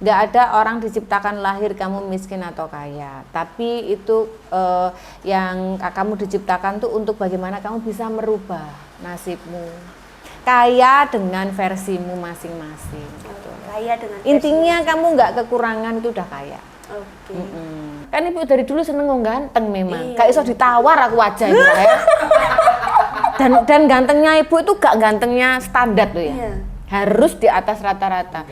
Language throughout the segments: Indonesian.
nggak ada orang diciptakan lahir kamu miskin atau kaya, tapi itu yang kamu diciptakan tuh untuk bagaimana kamu bisa merubah nasibmu, kaya dengan versimu masing-masing gitu. Kaya dengan Intinya kamu nggak kekurangan itu udah kaya. Oke. Kan ibu dari dulu seneng ngomong ganteng memang, Iya. kayak iso ditawar aku wajah itu ya. Dan gantengnya ibu itu gak gantengnya standar loh ya. Iya. Harus di atas rata-rata.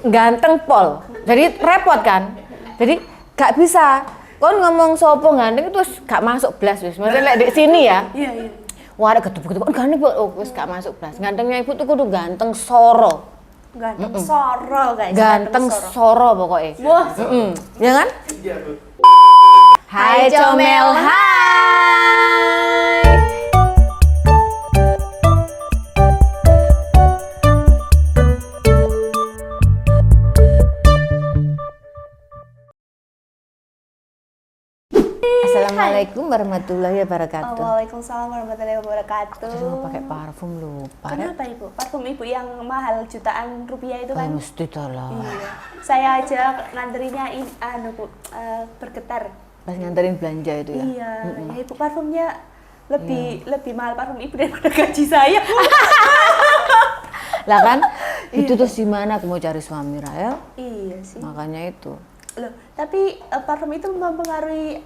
Ganteng pol. Jadi repot kan. Jadi gak bisa. Kon ngomong sopo ganteng itu gak masuk blas wis. Maksudnya di sini ya. Iya. Wah ada gedung-gedung ganteng oh wis gak masuk blas. Gantengnya ibu tuh kudu ganteng soro. Ganteng soro guys. Ganteng soro pokoknya. Wah. Ya kan? Iya, Bu. Hai Comel, hai. Assalamualaikum warahmatullahi wabarakatuh. Waalaikumsalam warahmatullahi wabarakatuh. Jadi mau pakai parfum lupa. Kenapa ibu? Parfum ibu yang mahal jutaan rupiah itu kan? Mesti tolong. Iya. Saya aja nganterinnya bergetar. Pas nganterin belanja itu ya. Iya. Ya, ibu parfumnya lebih mahal parfum ibu daripada gaji saya. Lah kan? Itu terus gimana aku mau cari suami Rahel? Iya sih. Makanya itu. Loh, tapi parfum itu mempengaruhi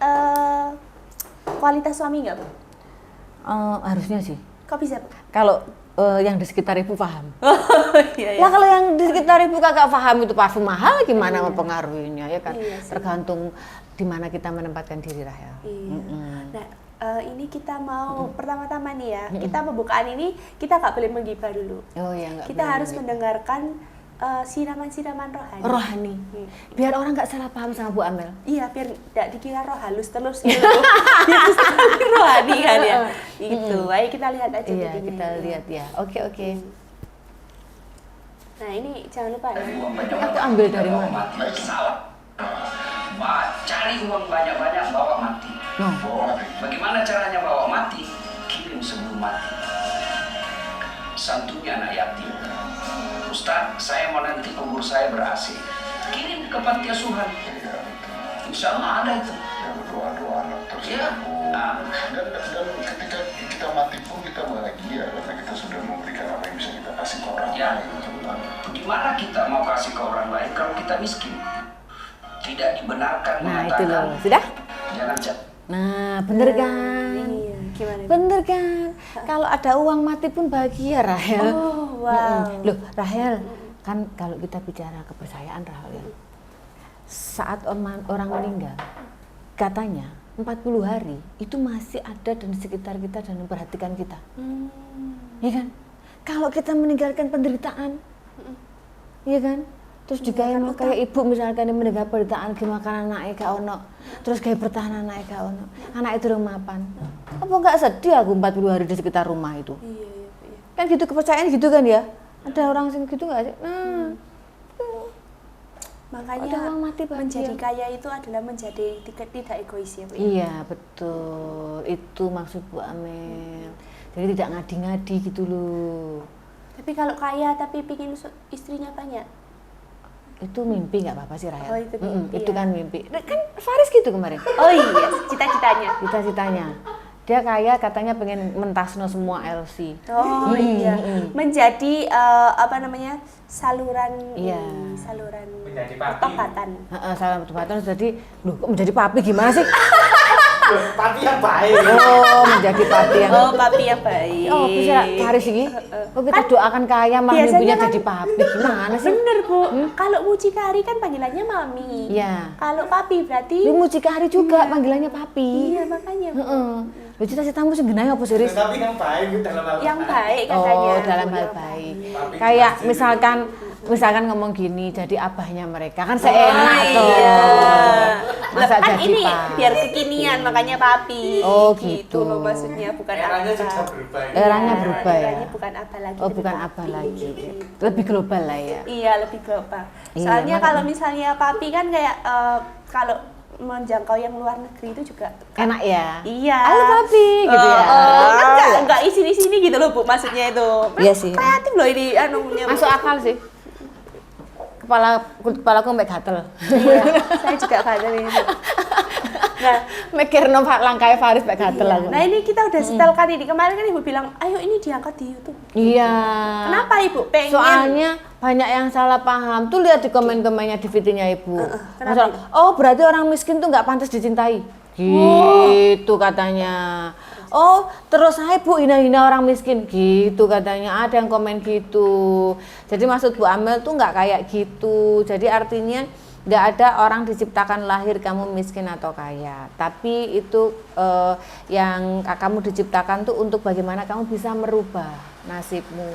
kualitas suami nggak, Bu? Harusnya sih. Kok bisa, Bu? Kalau yang di sekitar ibu paham. Iya, Lah kalau yang di sekitar ibu kagak paham itu parfum mahal gimana mempengaruhinya ya kan? Iya sih. Tergantung di mana kita menempatkan diri Rahel. Iya. Nah, ini kita mau pertama-tama nih ya, kita pembukaan ini kita nggak boleh menggibah dulu. Oh ya nggak. Kita harus mendengarkan siraman-siraman rohani. Rohani. Biar orang nggak salah paham sama Bu Amel. Iya, biar tidak dikira roh halus terus gitu. Biar sekali rohani kan ya. Itu. Ayo kita lihat aja Iya, jadinya. kita lihat ya. Oke. Nah, ini jangan lupa ya. Aku ambil dari mana? Mati salah. Cari uang banyak-banyak bawa mati. Bagaimana caranya bawa mati? Kirim sebelum mati. Santuni anak yatim. Ustaz, saya mau nanti umur saya ber-AC. Kirim ke panti asuhan. Insya Allah ada itu. Ya berdoa-doa terus. Ya. Dan ketika kita mati pun kita bahagia karena kita sudah memberikan apa yang bisa kita kasih ke orang Ya. lain. Gimana kita mau kasih ke orang lain kalau kita miskin? Tidak dibenarkan Nah itu mengatakan. loh, sudah? Jangan cak. Nah bener kan? Iya, gimana? Bener kan? Kalau ada uang mati pun bahagia Rahel. Oh, wow. Loh Rahel, kan kalau kita bicara kepercayaan Rahel ya. Saat orang meninggal, katanya 40 hari itu masih ada di sekitar kita dan memperhatikan kita. Iya kan? Kalau kita meninggalkan penderitaan, iya kan? Terus juga yang kayak ibu misalkan yang meninggal penderitaan gimana anaknya gak ono, terus kayak bertahan anaknya gak ono, anak itu mapan. Apa nggak sedih aku 40 hari di sekitar rumah itu? Iya. Kan gitu kepercayaan gitu kan ya? Ada orang sing gitu nggak sih? Makanya Ada uang mati bahagia. menjadi kaya itu adalah menjadi tidak egois ya, Bu. Iya betul, itu maksud Bu Amel. Jadi tidak ngadi-ngadi gitu loh. Tapi kalau kaya tapi pingin istrinya banyak. Itu mimpi nggak apa-apa sih Rahel. Oh, itu mimpi, itu ya. kan mimpi. Kan Faris gitu kemarin. Oh iya, cita-citanya. Cita-citanya. Dia kaya katanya pengen mentasno semua LC. Oh iya, menjadi saluran Iya. saluran Menjadi papi. pertobatan. Salah pertobatan jadi, loh kok menjadi papi gimana sih? Papi yang baik. Oh menjadi papi yang. Oh, papi yang baik. Oh bisa Faris ini. Oh kita doakan kaya malah biasanya ibunya kan- jadi papi gimana sih? Bener, Bu. Kalau mucikari kan panggilannya mami. Iya. Kalau papi berarti Lu mucikari juga panggilannya papi. iya makanya. Bu. Heeh. Lu cita-citamu sih genah apa sih Riz? Tapi yang baik dalam hal Yang baik katanya. Oh, dalam Bu, hal yang baik. Papi Kayak pasti. misalkan ngomong gini, jadi abahnya mereka kan seenak tuh. Iya. Masa Kan jadi ini papi? biar kekinian makanya papi. Oh, gitu. loh maksudnya bukan Eranya apa. juga berubah. Eranya berubah ya. Eranya bukan apa lagi. Oh, tapi bukan papi. abah lagi. Gitu. Lebih global lah ya. Iya, lebih global. Iya, Soalnya makanya. kalau misalnya papi kan kayak kalau menjangkau yang luar negeri itu juga Enak ya. iya. Halo papi gitu ya. Kan enggak isi-sini gitu loh Bu maksudnya itu. Iya sih. Kreatif loh ini anunya. Bu. Masuk akal sih. kepalaku sampai gatel. Iya, saya juga gatel ini. Nah, Mikirno langkahnya Faris sampai gatel iya. aku. Nah ini kita udah setelkan ini. Kemarin kan Ibu bilang, ayo ini diangkat di YouTube. Iya. Kenapa Ibu pengen? Soalnya banyak yang salah paham. Tuh lihat di komen-komennya di videonya Ibu. kenapa, Masalah, oh berarti orang miskin tuh nggak pantas dicintai. Gitu katanya. Oh terus saya Bu hina-hina orang miskin. Gitu katanya. Ada yang komen gitu. Jadi maksud Bu Amel tuh nggak kayak gitu. Jadi artinya nggak ada orang diciptakan lahir kamu miskin atau kaya, tapi itu yang kamu diciptakan tuh untuk bagaimana kamu bisa merubah nasibmu.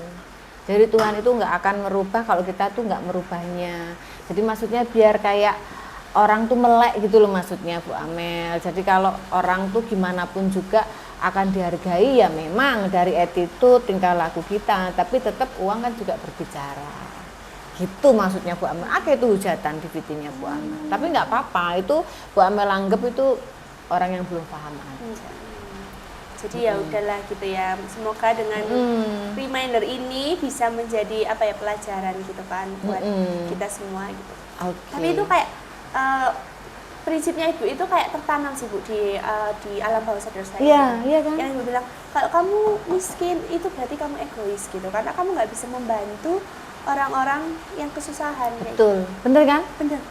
Jadi Tuhan itu nggak akan merubah kalau kita tuh nggak merubahnya. Jadi maksudnya biar kayak orang tuh melek gitu loh maksudnya Bu Amel. Jadi kalau orang tuh gimana pun juga akan dihargai ya memang dari attitude tingkah laku kita, tapi tetap uang kan juga berbicara. Gitu maksudnya Bu Amel. Itu hujatan di videonya Bu Amel. Tapi nggak apa-apa, itu Bu Amel anggap itu orang yang belum paham aja. Jadi ya udahlah gitu ya. Semoga dengan reminder ini bisa menjadi apa ya pelajaran gitu kan buat kita semua gitu. Okay. Tapi itu kayak prinsipnya Ibu itu kayak tertanam sih Bu di alam bawah sadar saya. Iya, gitu. iya kan? Yang Ibu bilang kalau kamu miskin itu berarti kamu egois gitu karena kamu nggak bisa membantu orang-orang yang kesusahan. Betul, bener kan? Bener.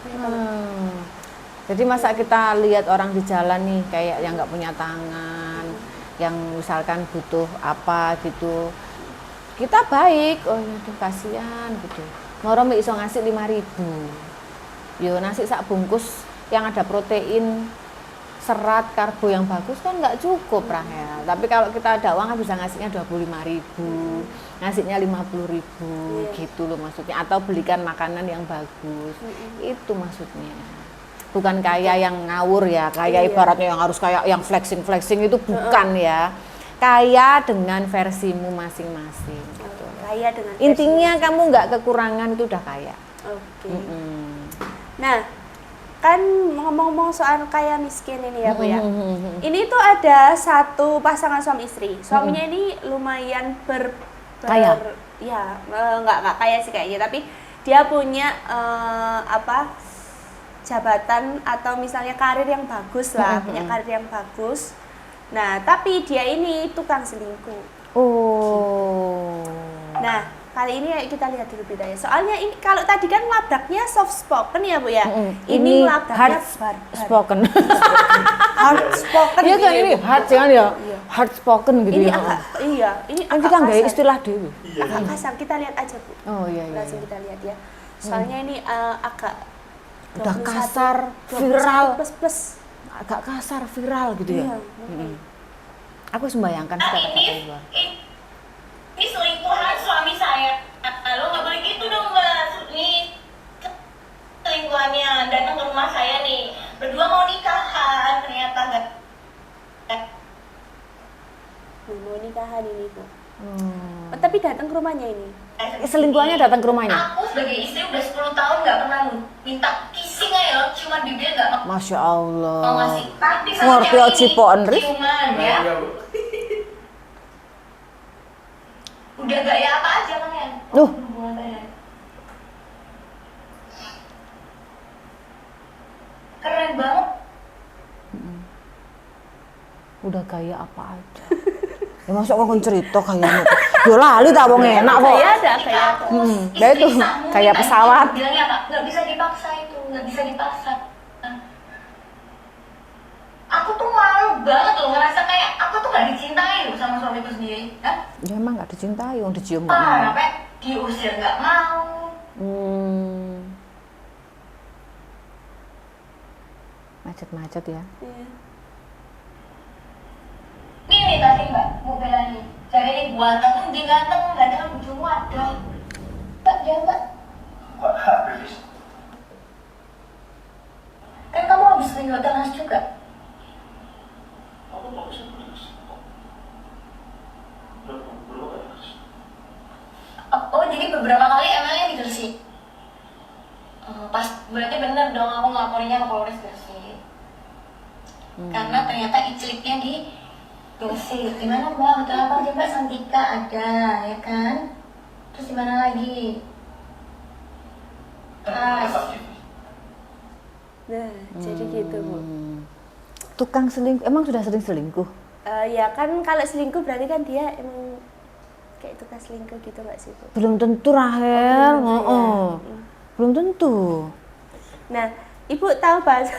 Jadi masa kita lihat orang di jalan nih kayak yang nggak punya tangan, yang misalkan butuh apa gitu, kita baik, oh itu kasihan gitu. Moro mbak iso ngasih 5.000, yo nasi sak bungkus yang ada protein, serat, karbo yang bagus kan nggak cukup Rahel. Tapi kalau kita ada uang kan bisa ngasihnya 25.000, ngasihnya 50.000 gitu loh maksudnya. Atau belikan makanan yang bagus, itu maksudnya. Bukan kaya yang ngawur ya, kaya ibaratnya yang harus kayak yang flexing itu bukan ya. Kaya dengan versimu masing-masing. Gitu. Kaya dengan intinya kamu nggak kekurangan itu udah kaya. Oke. Nah, kan ngomong-ngomong soal kaya miskin ini ya Bu ya. Ini tuh ada satu pasangan suami istri. Suaminya ini lumayan kaya. Ya, nggak kaya sih kayaknya, tapi dia punya jabatan atau misalnya karir yang bagus lah, punya karir yang bagus. Nah, tapi dia ini tukang selingkuh. Oh. Nah, kali ini kita lihat dulu bedanya. Soalnya ini kalau tadi kan labraknya soft spoken ya Bu ya. Ini labraknya hard spoken. hard spoken. Iya kan ini hard jangan ya. Hard spoken gitu Ini ya. ini Kan agak kita nggak kasar. istilah dewi. Agak kasar. Kita lihat aja Bu. Oh iya. Langsung kita lihat ya. Soalnya ini agak Udah 21, kasar, 21 viral. plus. Agak kasar, viral gitu ya. Iya. Aku sembayangkan kata-kata ini luar. ini selingkuhan suami saya. Lo nggak boleh gitu dong Mbak. Ini selingkuhannya datang ke rumah saya nih. Berdua mau nikahan ternyata nggak. Mau nikahan ini Bu. Oh, tapi datang ke rumahnya ini. Selingkuhannya datang ke rumahnya. Aku sebagai istri udah 10 tahun nggak pernah minta kissing aja, cuman bibir nggak Masya mau Allah. ngasih. Tapi Ngerti sama cipokan, Rif? ciuman ya. Iya, Bu. Udah gaya apa aja kan ya? Duh. Hubungan badan. Keren banget. Udah gaya apa aja. Ya masuk kok cerita kayaknya. Yo lali tak wong enak kok. Kayak ada. Ya itu kayak pesawat. Bilangnya apa? Nggak bisa dipaksa itu, nggak bisa dipaksa. Aku tuh malu banget loh, ngerasa kayak aku tuh nggak dicintai loh sama suamiku sendiri. Hah? Ya emang nggak dicintai, wong dicium nggak mau. Sampai diusir nggak mau. Macet-macet ya. Ini tadi mbak, mau belani. Cari ganteng, dia ganteng, ganteng ujung wadah. Mbak, dia mbak. Kok habis? Kan kamu habis sering nas juga. Aku mau bisa tulis. Belum ada. Oh, jadi beberapa kali emangnya digersih? Pas, berarti bener dong aku ngelaporinnya ke Polres Gresik. Karena ternyata icliknya di Gresik. Gimana mbak? Hotel apa aja mbak? Santika ada, ya kan? Terus di mana lagi? Terus. Nah, jadi gitu Bu. Tukang selingkuh, emang sudah sering selingkuh? Ya kan kalau selingkuh berarti kan dia emang kayak tukang selingkuh gitu nggak sih Bu? Belum tentu Rahel, belum tentu ya. belum tentu. Nah, Ibu tahu bahasa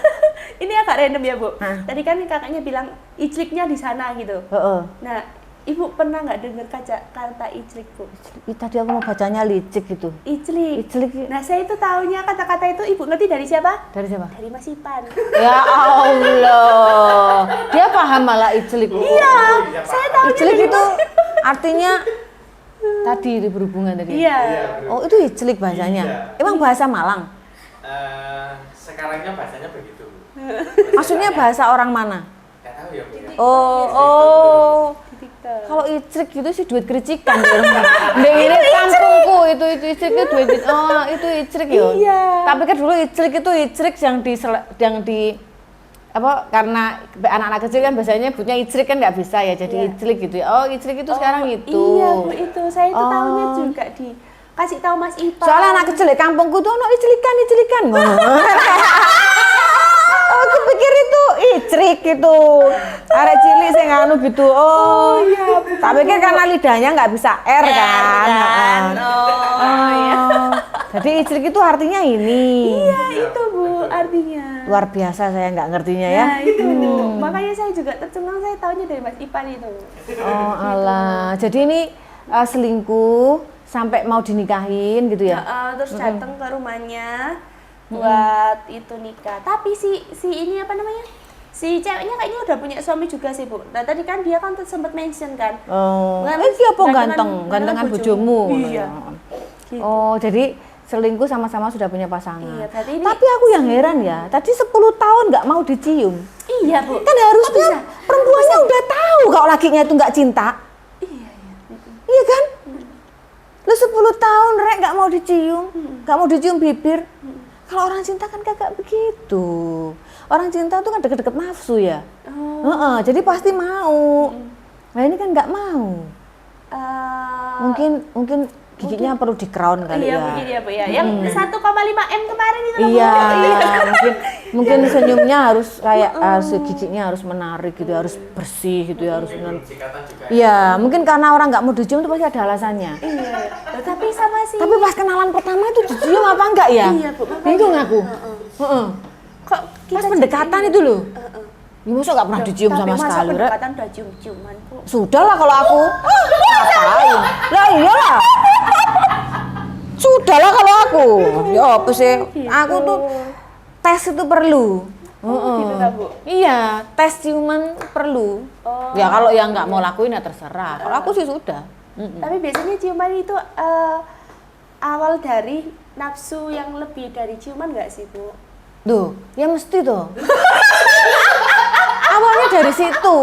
ini agak random ya Bu. Hah? Tadi kan kakaknya bilang icliknya di sana gitu. Heeh. Nah, Ibu pernah nggak dengar kata iclik Bu? Tadi aku mau bacanya licik gitu. Iclik. Iclik. Nah, saya itu taunya kata-kata itu Ibu ngerti dari siapa? Dari siapa? Dari Mas Ipan. Ya Allah, dia paham malah iclik. Iya, saya taunya Iclik dari itu artinya tadi berhubungan tadi. Iya. Oh itu iclik bahasanya. Iya. Emang bahasa Malang? Sekarangnya bahasanya begitu. Maksudnya bahasa orang mana? Nggak tahu ya Bu ya. Oh. Di TikTok. Kalau icrik gitu sih duit kericikan di rumah. Ini kampungku itu icrik itu duit. Oh itu icrik ya. Iya. Tapi kan dulu icrik itu icrik yang di apa karena anak-anak kecil kan biasanya nyebutnya icrik kan nggak bisa ya jadi Iya. iclik gitu ya. Oh icrik itu sekarang itu. Iya Bu, itu saya itu Oh. tahunya juga kasih tahu Mas Ipan. Soalnya anak kecil di kampungku tuh ono iclikan ngono. Aku pikir itu icrik gitu. Arek cilik sing anu gitu. Oh iya. Tak pikir karena lidahnya nggak bisa R kan. Heeh. iya. Jadi icrik itu artinya ini. Iya, itu Bu artinya. Luar biasa saya nggak ngertinya ya. Nah, itu Bu. Makanya saya juga tercengang saya tahunya dari Mas Ipan itu. Oh alah. Jadi ini selingkuh sampai mau dinikahin gitu ya. Terus datang ke rumahnya buat itu nikah. Tapi si ini apa namanya? Si ceweknya kayaknya udah punya suami juga sih Bu. Nah tadi kan dia kan sempat mention kan. Oh, Gantengan- dia apa gantengan gantengan bojomu. Iya. Gitu. Oh, jadi selingkuh sama-sama sudah punya pasangan. Iya, berarti ini Tapi aku yang heran ya, tadi 10 tahun nggak mau dicium. Iya Bu. Kan harusnya perempuannya udah tahu kalau lakinya itu nggak cinta. Iya kan? Lu 10 tahun rek nggak mau dicium, nggak mau dicium bibir. Kalau orang cinta kan kagak begitu. Orang cinta tuh kan deket-deket nafsu ya. Heeh, jadi pasti mau. Nah ini kan nggak mau. Mungkin giginya perlu di crown kali Iya ya. mungkin ya Bu ya. Yang 1,5 M kemarin itu loh, Bu. Iya, mungkin senyumnya harus kayak giginya harus menarik gitu, harus bersih gitu ya, harus Sikatan juga. Iya, mungkin karena orang nggak mau dicium itu pasti ada alasannya. Iya. Loh, tapi sama si Tapi pas kenalan pertama itu dicium apa enggak ya? Iya, Bu, makanya. Bingung aku. Heeh. kok Pas pendekatan itu loh. Ya, masa nggak pernah dicium tapi sama masa sekali, Rek? pendekatan udah cium-ciuman Bu. Sudah lah kalau aku. Ngapain? Lah iyalah. Sudah lah kalau aku. Ya apa sih? Aku tuh tes itu perlu. Gitu kan Bu. Iya, tes ciuman perlu. Oh. Ya kalau yang nggak mau lakuin ya terserah. Kalau aku sih sudah. Tapi biasanya ciuman itu awal dari nafsu yang lebih dari ciuman nggak sih Bu? Duh, ya mesti tuh. Awalnya dari situ.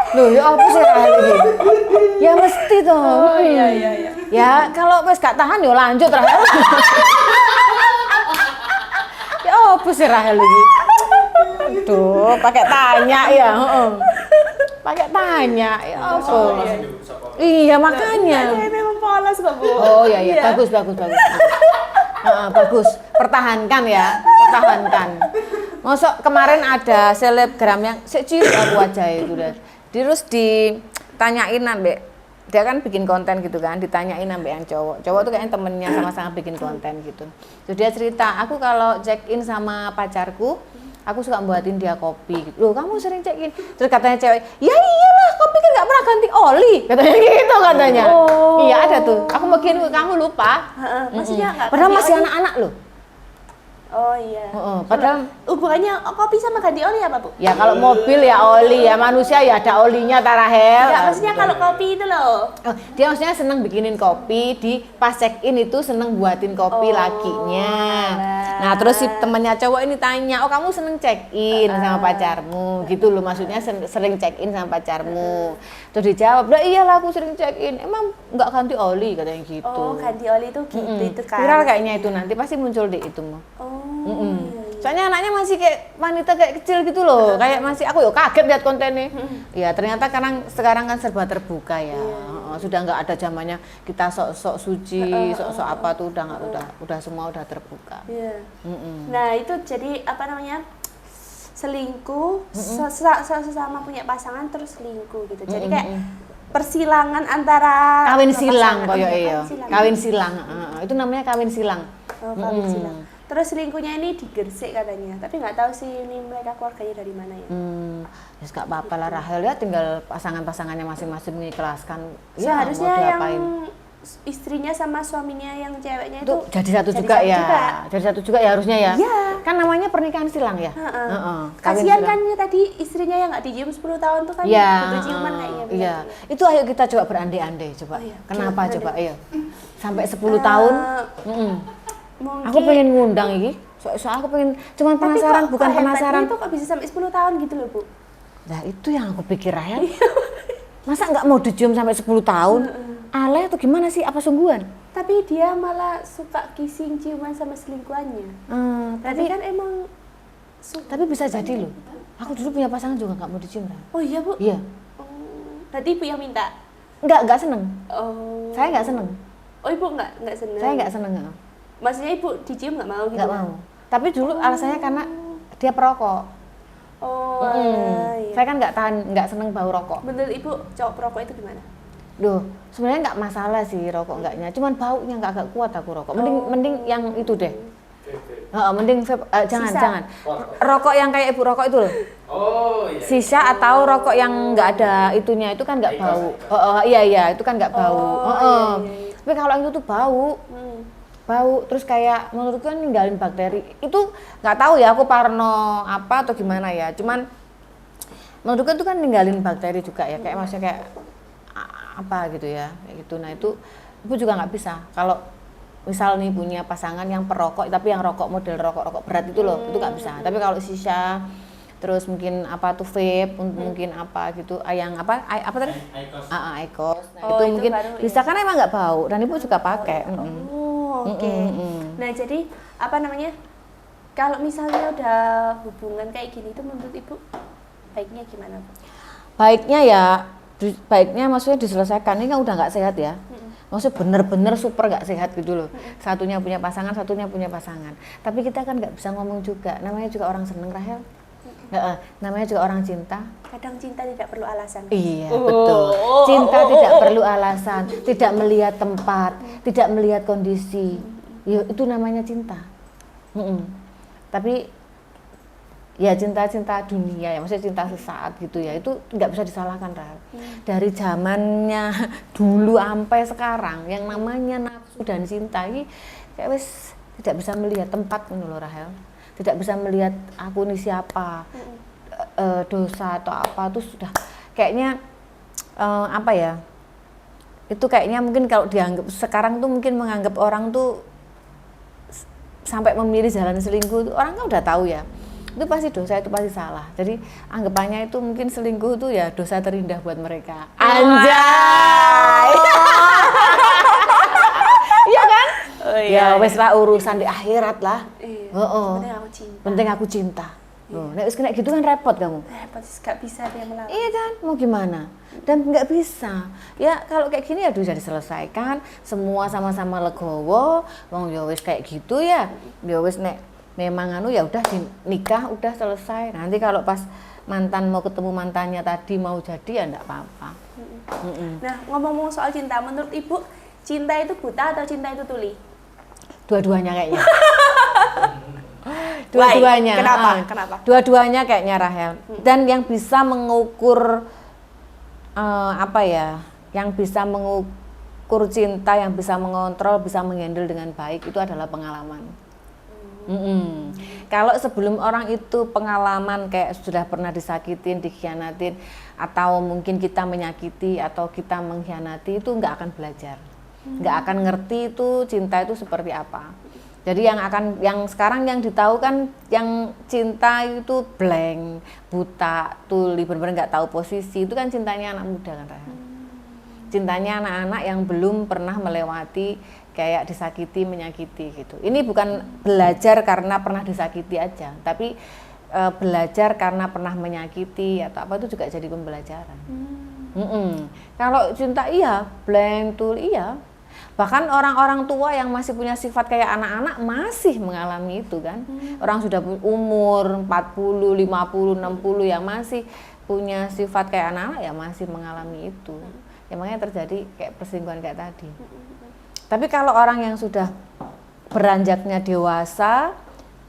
Loh, ya apa sih Rahel iki? Ya mesti tuh. Oh iya iya iya. Ya kalau wes gak tahan ya lanjut Rahel. Ya apa sih Rahel iki? Aduh, pakai tanya ya, heeh. Pakai tanya, ya apa? Iya makanya. Saya memang polos kok Bu. Oh iya iya, bagus. Bagus. Pertahankan ya, pertahankan. Masuk kemarin ada selebgram yang cilik aku wajah itu udah. Terus ditanyain ambek dia kan bikin konten gitu kan, ditanyain ambek yang cowok. Cowok tuh kayaknya temennya sama-sama bikin konten gitu. Terus dia cerita, aku kalau check in sama pacarku, aku suka buatin dia kopi gitu. Loh kamu sering check in? Terus katanya cewek, ya iyalah kopi kan gak pernah ganti oli. Katanya gitu katanya. Oh. Iya ada tuh, aku mau kirim ke kamu lupa. Maksudnya nggak Padahal ganti masih oli? anak-anak loh. Oh iya. Padahal Hubungannya kopi sama ganti oli apa Bu? ya kalau mobil ya oli, ya manusia ya ada olinya Tarahel. Enggak, maksudnya kalau kopi itu loh. Oh, dia maksudnya seneng bikinin kopi, di pas check in itu seneng buatin kopi lakinya. Nah terus si temennya cowok ini tanya, oh kamu seneng check in sama pacarmu, gitu loh maksudnya sering check in sama pacarmu. Terus dijawab, lah iyalah aku sering check in, emang nggak ganti oli katanya gitu. Oh ganti oli itu gitu itu kan. Viral kayaknya itu nanti pasti muncul di itu mau. Oh. Soalnya anaknya masih kayak wanita kayak kecil gitu loh, kayak masih aku ya kaget lihat kontennya. Ya ternyata sekarang kan serba terbuka ya. Sudah nggak ada zamannya kita sok-sok suci, sok-sok apa tuh udah semua udah terbuka. Iya. Nah itu jadi apa namanya, selingkuh sesama punya pasangan terus selingkuh gitu. Jadi kayak persilangan antara Kawin dua silang pasangan. koyo Iya, iya. Kawin silang. Itu namanya kawin silang. Kawin silang. Terus selingkuhnya ini digersik katanya, tapi nggak tahu sih ini mereka keluarganya dari mana ya. Ya nggak apa-apa lah Rahel ya, tinggal pasangan-pasangannya masing-masing mengikhlaskan. Seharusnya mau yang diapain. istrinya sama suaminya yang ceweknya Itu itu jadi satu juga ya. Jadi satu juga ya harusnya ya. Iya. Kan namanya pernikahan silang ya. Kawin Kasihan silang. kan ya tadi istrinya yang nggak dicium 10 tahun tuh kan Iya, butuh ciuman kayaknya. bener. iya. Itu ayo kita coba berandai-andai coba. Oh, iya. Kenapa Gimana coba deh? ayo. Sampai 10 tahun. Mungkin Aku pengen ngundang iki. Soalnya aku pengen cuman tapi penasaran, kok bukan hebatnya penasaran. itu kok bisa sampai 10 tahun gitu loh, Bu. Nah, itu yang aku pikir ya. Masa nggak mau dicium sampai 10 tahun? Alay atau gimana sih? Apa sungguhan? Tapi dia malah suka kissing ciuman sama selingkuhannya. Tapi kan emang Tapi bisa jadi loh. Aku dulu punya pasangan juga nggak mau dicium. Ran. Oh iya, Bu. Iya. Berarti Ibu yang minta. Nggak seneng. Oh. Saya nggak seneng. Oh, Ibu nggak seneng. Saya nggak seneng. Nggak. Maksudnya Ibu dicium nggak mau gitu? Nggak mau. Tapi dulu alasannya karena dia perokok. Oh, iya. Saya kan nggak seneng bau rokok. Menurut Ibu cowok perokok itu gimana? Duh, sebenarnya nggak masalah sih rokok enggaknya. Cuman baunya nggak agak kuat aku rokok. Mending yang itu deh. Mending vape, jangan. Rokok yang kayak ibu rokok itu loh. Oh iya. Sisa atau rokok yang nggak ada itunya itu kan nggak bau. Iya, itu kan nggak bau. Iya. Tapi kalau yang itu tuh bau. Bau, terus kayak menurutku kan ninggalin bakteri. Itu nggak tahu ya, aku parno apa atau gimana ya. Cuman menurutku itu kan ninggalin bakteri juga ya. Kayak maksudnya kayak apa gitu ya, kayak gitu. Nah itu ibu juga nggak bisa. Kalau misal nih punya pasangan yang perokok, tapi yang rokok model rokok berat itu loh, itu nggak bisa. Tapi kalau sisa, terus mungkin apa tuh vape, mungkin apa gitu, yang apa tadi? Aicos. Nah, itu mungkin baru, bisa kan emang nggak bau dan ibu juga pakai. Oke. Nah, jadi apa namanya? Kalau misalnya udah hubungan kayak gini itu menurut Ibu baiknya gimana, Bu? Baiknya maksudnya diselesaikan. Ini kan udah nggak sehat ya. Maksudnya bener-bener super nggak sehat gitu loh. Satunya punya pasangan, satunya punya pasangan. Tapi kita kan nggak bisa ngomong juga. Namanya juga orang seneng, Rahel. Namanya juga orang cinta. Kadang cinta tidak perlu alasan. Iya, betul. Cinta tidak perlu alasan, tidak melihat tempat, tidak melihat kondisi. Ya, itu namanya cinta. Tapi ya cinta dunia ya, maksudnya cinta sesaat gitu ya, itu nggak bisa disalahkan, Rahel. Dari zamannya dulu sampai sekarang, yang namanya nafsu dan cinta ini kayak wis tidak bisa melihat tempat menurut Rahel. Tidak bisa melihat aku ini siapa, dosa atau apa, itu sudah kayaknya apa ya, itu kayaknya mungkin kalau dianggap sekarang tuh mungkin menganggap orang tuh sampai memilih jalan selingkuh, orang kan udah tahu ya, itu pasti dosa, itu pasti salah. Jadi anggapannya itu mungkin selingkuh itu ya dosa terindah buat mereka. Anjay. Iya kan? Oh, iya, ya wes lah urusan di akhirat lah. Iya. Penting aku cinta. Penting aku cinta. Nek wis kena gitu kan repot kamu. Repot, gak bisa dia melawan. Iya kan, mau gimana? Dan nggak bisa. Ya kalau kayak gini ya bisa diselesaikan, semua sama-sama legowo. Wong ya wis kayak gitu ya. Ya wis nek memang ya udah nikah udah selesai. Nanti kalau pas mantan mau ketemu mantannya tadi mau jadi ya enggak apa-apa. Nah, ngomong-ngomong soal cinta, menurut Ibu cinta itu buta atau cinta itu tuli? Dua-duanya kayaknya. Dua-duanya. Kenapa? Dua-duanya kayaknya, Rahel. Dan yang bisa mengukur apa ya? Yang bisa mengukur cinta, yang bisa mengontrol, bisa menghandle dengan baik itu adalah pengalaman. Kalau sebelum orang itu pengalaman kayak sudah pernah disakitin, dikhianatin, atau mungkin kita menyakiti atau kita mengkhianati, itu nggak akan belajar, nggak akan ngerti itu cinta itu seperti apa. Jadi yang sekarang yang ditahu kan yang cinta itu blank, buta, tuli, benar-benar nggak tahu posisi, itu kan cintanya anak muda kan, Rahel. Cintanya anak-anak yang belum pernah melewati kayak disakiti, menyakiti gitu. Ini bukan belajar karena pernah disakiti aja, tapi belajar karena pernah menyakiti atau apa itu juga jadi pembelajaran. Kalau cinta iya, blank tool iya. Bahkan orang-orang tua yang masih punya sifat kayak anak-anak masih mengalami itu kan. Orang sudah umur 40, 50, 60 yang masih punya sifat kayak anak-anak ya masih mengalami itu. Ya makanya terjadi kayak perselingkuhan kayak tadi. Tapi kalau orang yang sudah beranjaknya dewasa,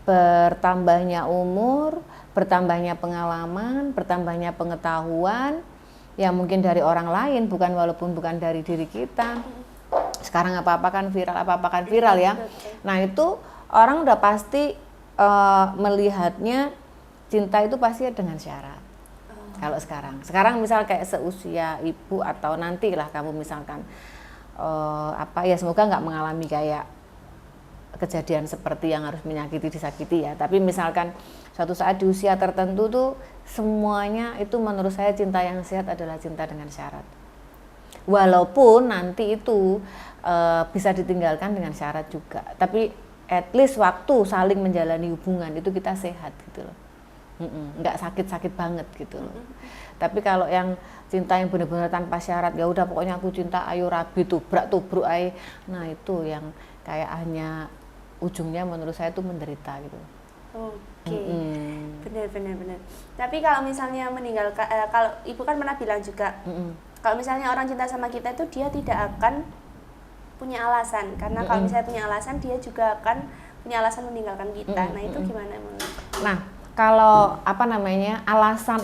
bertambahnya umur, bertambahnya pengalaman, bertambahnya pengetahuan, ya mungkin dari orang lain, walaupun bukan dari diri kita. Sekarang apa-apa kan viral ya. Nah itu orang udah pasti melihatnya cinta itu pasti dengan syarat. Kalau sekarang misal kayak seusia ibu atau nantilah kamu misalkan semoga nggak mengalami kayak kejadian seperti yang harus menyakiti disakiti ya. Tapi misalkan suatu saat di usia tertentu tuh semuanya itu menurut saya cinta yang sehat adalah cinta dengan syarat. Walaupun nanti itu bisa ditinggalkan dengan syarat juga. Tapi at least waktu saling menjalani hubungan itu kita sehat gitu loh. Nggak sakit-sakit banget gitu loh. Tapi kalau yang cinta yang benar-benar tanpa syarat, ya udah pokoknya aku cinta ayo rabi tubruk ae. Nah itu yang kayak hanya ujungnya menurut saya itu menderita gitu. Oke, benar. Tapi kalau misalnya meninggalkan, kalau ibu kan pernah bilang juga, kalau misalnya orang cinta sama kita itu dia tidak akan punya alasan, karena kalau misalnya punya alasan dia juga akan punya alasan meninggalkan kita. Nah itu gimana menurut? Nah kalau alasan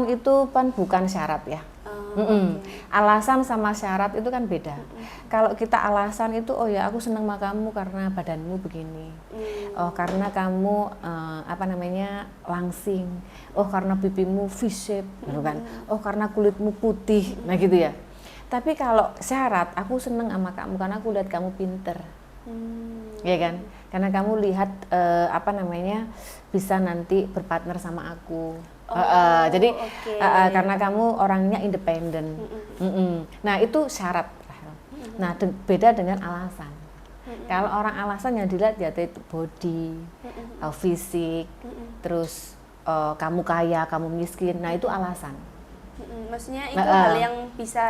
itu kan bukan syarat ya. Alasan sama syarat itu kan beda. Kalau kita alasan itu, oh ya aku senang sama kamu karena badanmu begini, oh karena kamu langsing, oh karena pipimu V-shape, gitu kan, oh karena kulitmu putih, nah gitu ya. Tapi kalau syarat, aku senang sama kamu karena aku lihat kamu pinter, ya kan, karena kamu lihat bisa nanti berpartner sama aku. Jadi karena kamu orangnya independen. Nah itu syarat. Nah beda dengan alasan. Kalau orang alasan yang dilihat ya itu body, fisik, terus kamu kaya, kamu miskin. Nah itu alasan. Maksudnya itu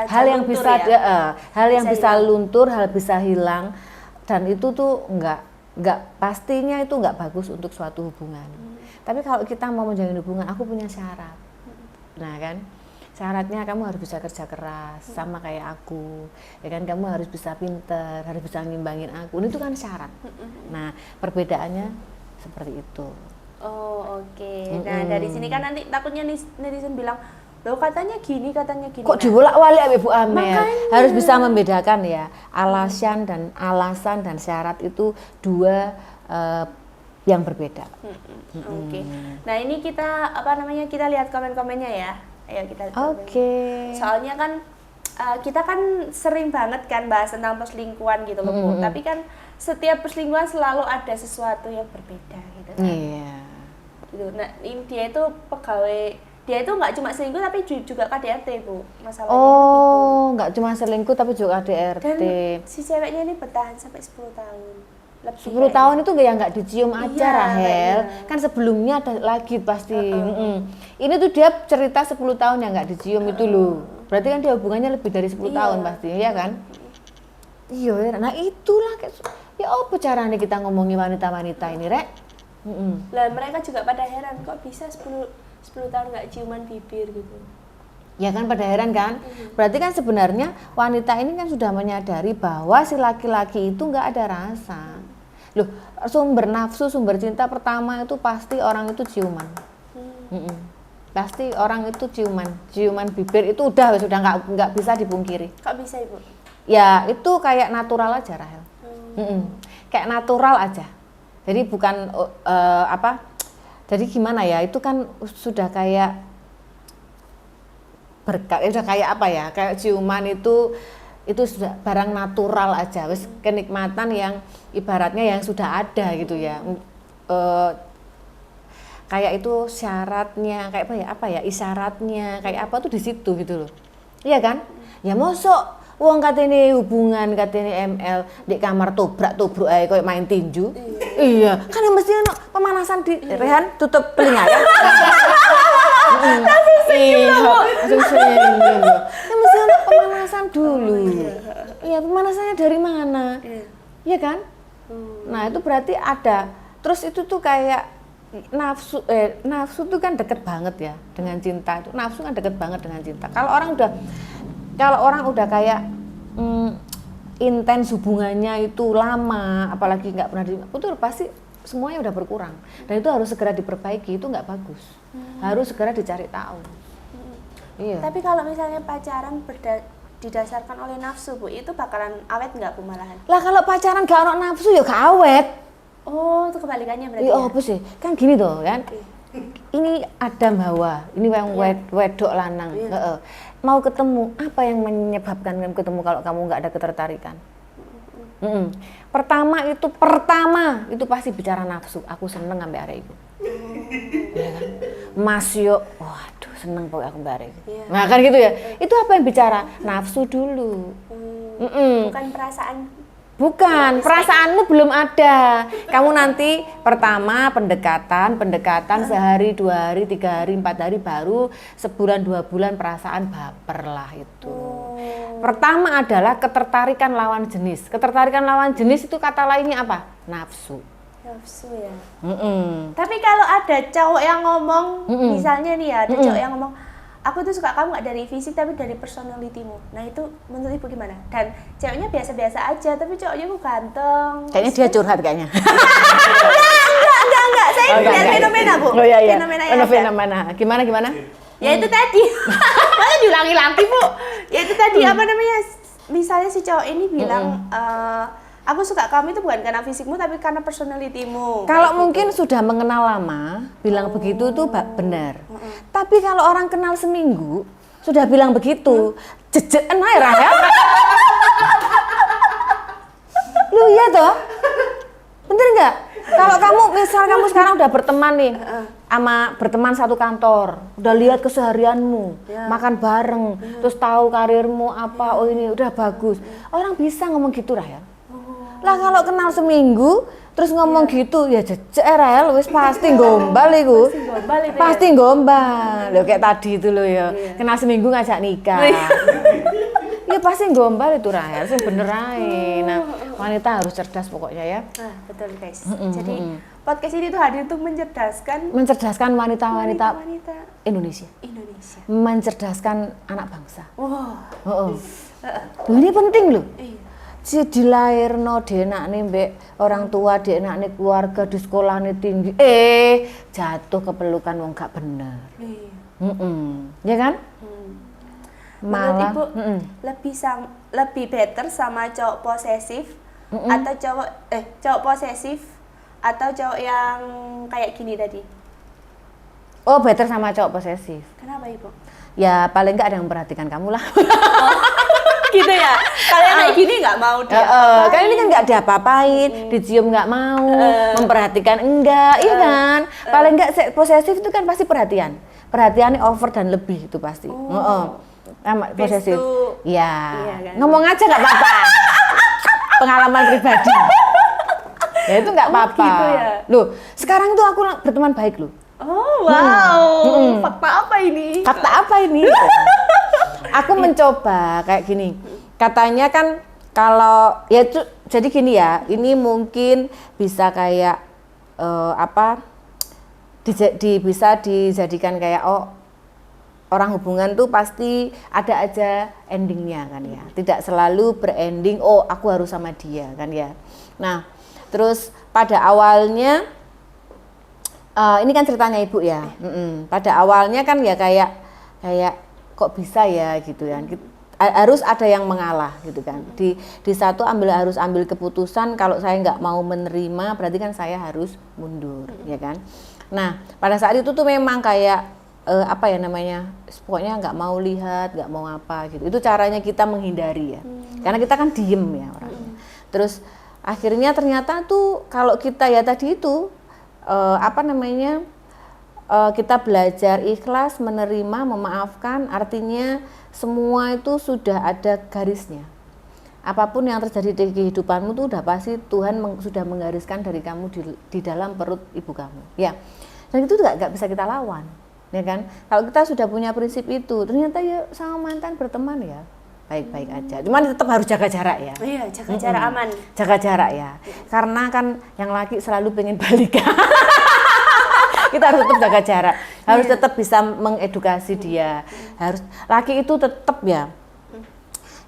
hal yang bisa luntur, hal bisa hilang, dan itu tuh nggak pastinya itu nggak bagus untuk suatu hubungan. Tapi kalau kita mau menjalin hubungan, aku punya syarat. Nah kan, syaratnya kamu harus bisa kerja keras, sama kayak aku. Ya kan, kamu harus bisa pinter, harus bisa ngimbangin aku. Ini tuh kan syarat. Nah, perbedaannya seperti itu. Oh, oke. Nah, dari sini kan nanti takutnya netizen bilang, loh katanya gini. Kok dibolak-balik Bu Amel? Harus bisa membedakan ya. Alasan dan syarat itu dua yang berbeda. Oke. Nah, ini kita kita lihat komen-komennya ya. Ayo kita lihat. Oke. Soalnya kan kita kan sering banget kan bahas tentang perselingkuhan gitu loh, Bu. Tapi kan setiap perselingkuhan selalu ada sesuatu yang berbeda gitu kan. Iya. Gitu. Nah, ini dia itu nggak cuma selingkuh tapi juga KDRT, Bu. Masalahnya gitu. Nggak cuma selingkuh tapi juga KDRT. Dan si ceweknya ini bertahan sampai 10 tahun. 10 tahun itu nggak dicium aja, Rahel. Kan sebelumnya ada lagi pasti. Ini tuh dia cerita 10 tahun yang nggak dicium itu loh. Berarti kan dia hubungannya lebih dari 10 tahun pasti, ya kan? Iya, nah itulah ya apa caranya kita ngomongin wanita-wanita ini, Rek? Lah mereka juga pada heran kok bisa 10 tahun nggak ciuman bibir gitu. Ya kan, pada heran kan? Berarti kan sebenarnya wanita ini kan sudah menyadari bahwa si laki-laki itu nggak ada rasa. Loh, sumber nafsu, sumber cinta pertama itu pasti orang itu ciuman. Pasti orang itu ciuman bibir itu udah nggak bisa dipungkiri. Kok bisa, Ibu? Ya itu kayak natural aja, Rahel. Kayak natural aja. Jadi bukan jadi gimana ya? Itu kan sudah kayak berkat, udah kayak apa ya? Kayak ciuman itu sudah barang natural aja, wis kenikmatan yang ibaratnya yang sudah ada gitu ya. Kayak itu syaratnya, kayak isyaratnya, kayak apa tuh di situ gitu loh. Iya kan? Ya mosok wong katene hubungan, katene ML di kamar tobruk ae koyo main tinju. Iya, kan mesti pemanasan di Rehan tutup telinga ya. langsung single. Ya mesti ada pemanasan dulu. Iya, pemanasannya dari mana? Iya kan? Nah, itu berarti ada. Terus itu tuh kayak nafsu tuh kan deket banget ya dengan cinta. Itu nafsu kan deket banget dengan cinta. Kalau orang udah kayak intens hubungannya itu lama, apalagi nggak pernah itu pasti semuanya udah berkurang. Dan itu harus segera diperbaiki, itu nggak bagus. Harus segera dicari tahu. Iya. Tapi kalau misalnya pacaran didasarkan oleh nafsu, Bu, itu bakalan awet nggak, Bu, malahan? Lah kalau pacaran gak ono nafsu ya gak awet. Oh, itu kebalikannya berarti. Iya, apa sih? Kan gini tuh kan. Ini Adam Hawa, ini yang wedok lanang. Mau ketemu, apa yang menyebabkan kamu ketemu kalau kamu nggak ada ketertarikan? Pertama itu pasti bicara nafsu. Aku seneng sampai arek iku. Ya kan? Mas yo, waduh seneng pokoknya aku mbak arek iku. Nah kan gitu ya. Itu apa yang bicara? Nafsu dulu. Bukan perasaan. Bukan, perasaanmu belum ada. Kamu nanti pertama pendekatan sehari, 2 hari, 3 hari, 4 hari, baru sebulan 2 bulan perasaan baper lah itu. Pertama adalah ketertarikan lawan jenis. Ketertarikan lawan jenis itu kata lainnya apa? Nafsu. Nafsu ya. Tapi kalau ada cowok yang ngomong, misalnya nih ya, ada cowok yang ngomong, aku tuh suka kamu gak dari fisik tapi dari personalitimu. Nah itu menurut Ibu gimana? Dan ceweknya biasa-biasa aja tapi cowoknya kok ganteng. Kayaknya dia curhat kayaknya. Enggak. Saya lihat fenomena, Bu. Oh iya. Fenomena. Gimana? Ya itu tadi. Masa diulangi lagi, Bu? Ya itu tadi apa namanya? Misalnya si cowok ini bilang aku suka kamu itu bukan karena fisikmu tapi karena personalitimu. Kalau mungkin sudah mengenal lama, bilang begitu tuh benar. Tapi kalau orang kenal seminggu, sudah bilang begitu, jejekan aja Rahel. Lu iya toh? Bener nggak? Kalau kamu sekarang udah berteman nih, berteman satu kantor, udah lihat keseharianmu, makan bareng, terus tahu karirmu apa, oh ini udah bagus. Orang bisa ngomong gitu Rahel. Lah kalau kenal seminggu terus ngomong gitu ya jejek Rahel wis pasti gombal iku. Pasti gombal. Lho kayak tadi itu loh ya. Kenal seminggu ngajak nikah. Ya pasti gombal itu Rahel, sing bener ae. Nah, wanita harus cerdas pokoknya ya. Betul guys. Jadi podcast ini tuh hadir untuk mencerdaskan wanita-wanita Indonesia. Mencerdaskan anak bangsa. Ini penting loh. Si dilairno dienakne mbek orang tua, dienakne keluarga, di sekolahne tinggi, jatuh ke pelukan wong gak bener. Ya kan? Malah Ibu lebih better sama cowok posesif atau cowok posesif atau cowok yang kayak gini tadi? Oh, better sama cowok posesif. Kenapa, Ibu? Ya paling enggak ada yang memperhatikan kamu lah. Gitu ya. Kalau yang kayak gini nggak mau dia. Kan ini kan nggak diapa-apain, dicium nggak mau, memperhatikan enggak, iya kan? Paling enggak posesif itu kan pasti perhatian. Perhatiannya over dan lebih itu pasti. Posesif. Iya. Kan? Ngomong aja nggak apa-apa. Pengalaman pribadi. Ya itu nggak apa-apa. Gitu ya? Loh, sekarang tuh aku berteman baik loh. Oh wow, fakta apa ini? Aku mencoba kayak gini. Katanya kan kalau ya jadi gini ya, ini mungkin bisa kayak bisa dijadikan kayak orang hubungan tuh pasti ada aja endingnya kan ya. Tidak selalu berending aku harus sama dia kan ya. Nah, terus pada awalnya ini kan ceritanya Ibu ya. Pada awalnya kan ya kayak kok bisa ya gitu ya. Harus ada yang mengalah gitu kan. Di satu harus ambil keputusan, kalau saya nggak mau menerima berarti kan saya harus mundur, ya kan. Nah, pada saat itu tuh memang kayak pokoknya nggak mau lihat, nggak mau apa gitu. Itu caranya kita menghindari ya. Karena kita kan diem ya orangnya. Terus akhirnya ternyata tuh kalau kita ya tadi itu kita belajar ikhlas, menerima, memaafkan, artinya semua itu sudah ada garisnya. Apapun yang terjadi di kehidupanmu tuh udah pasti Tuhan sudah menggariskan dari kamu di dalam perut ibu kamu. Ya, dan itu nggak bisa kita lawan. ya kan? Kalau kita sudah punya prinsip itu, ternyata ya sama mantan berteman ya baik-baik aja. Cuman tetap harus jaga jarak ya. Iya, jaga jarak aman. Jaga jarak ya. Karena kan yang laki selalu pengen balikan. Kita harus tetap jaga jarak. Harus tetap bisa mengedukasi dia. Harus laki itu tetap ya.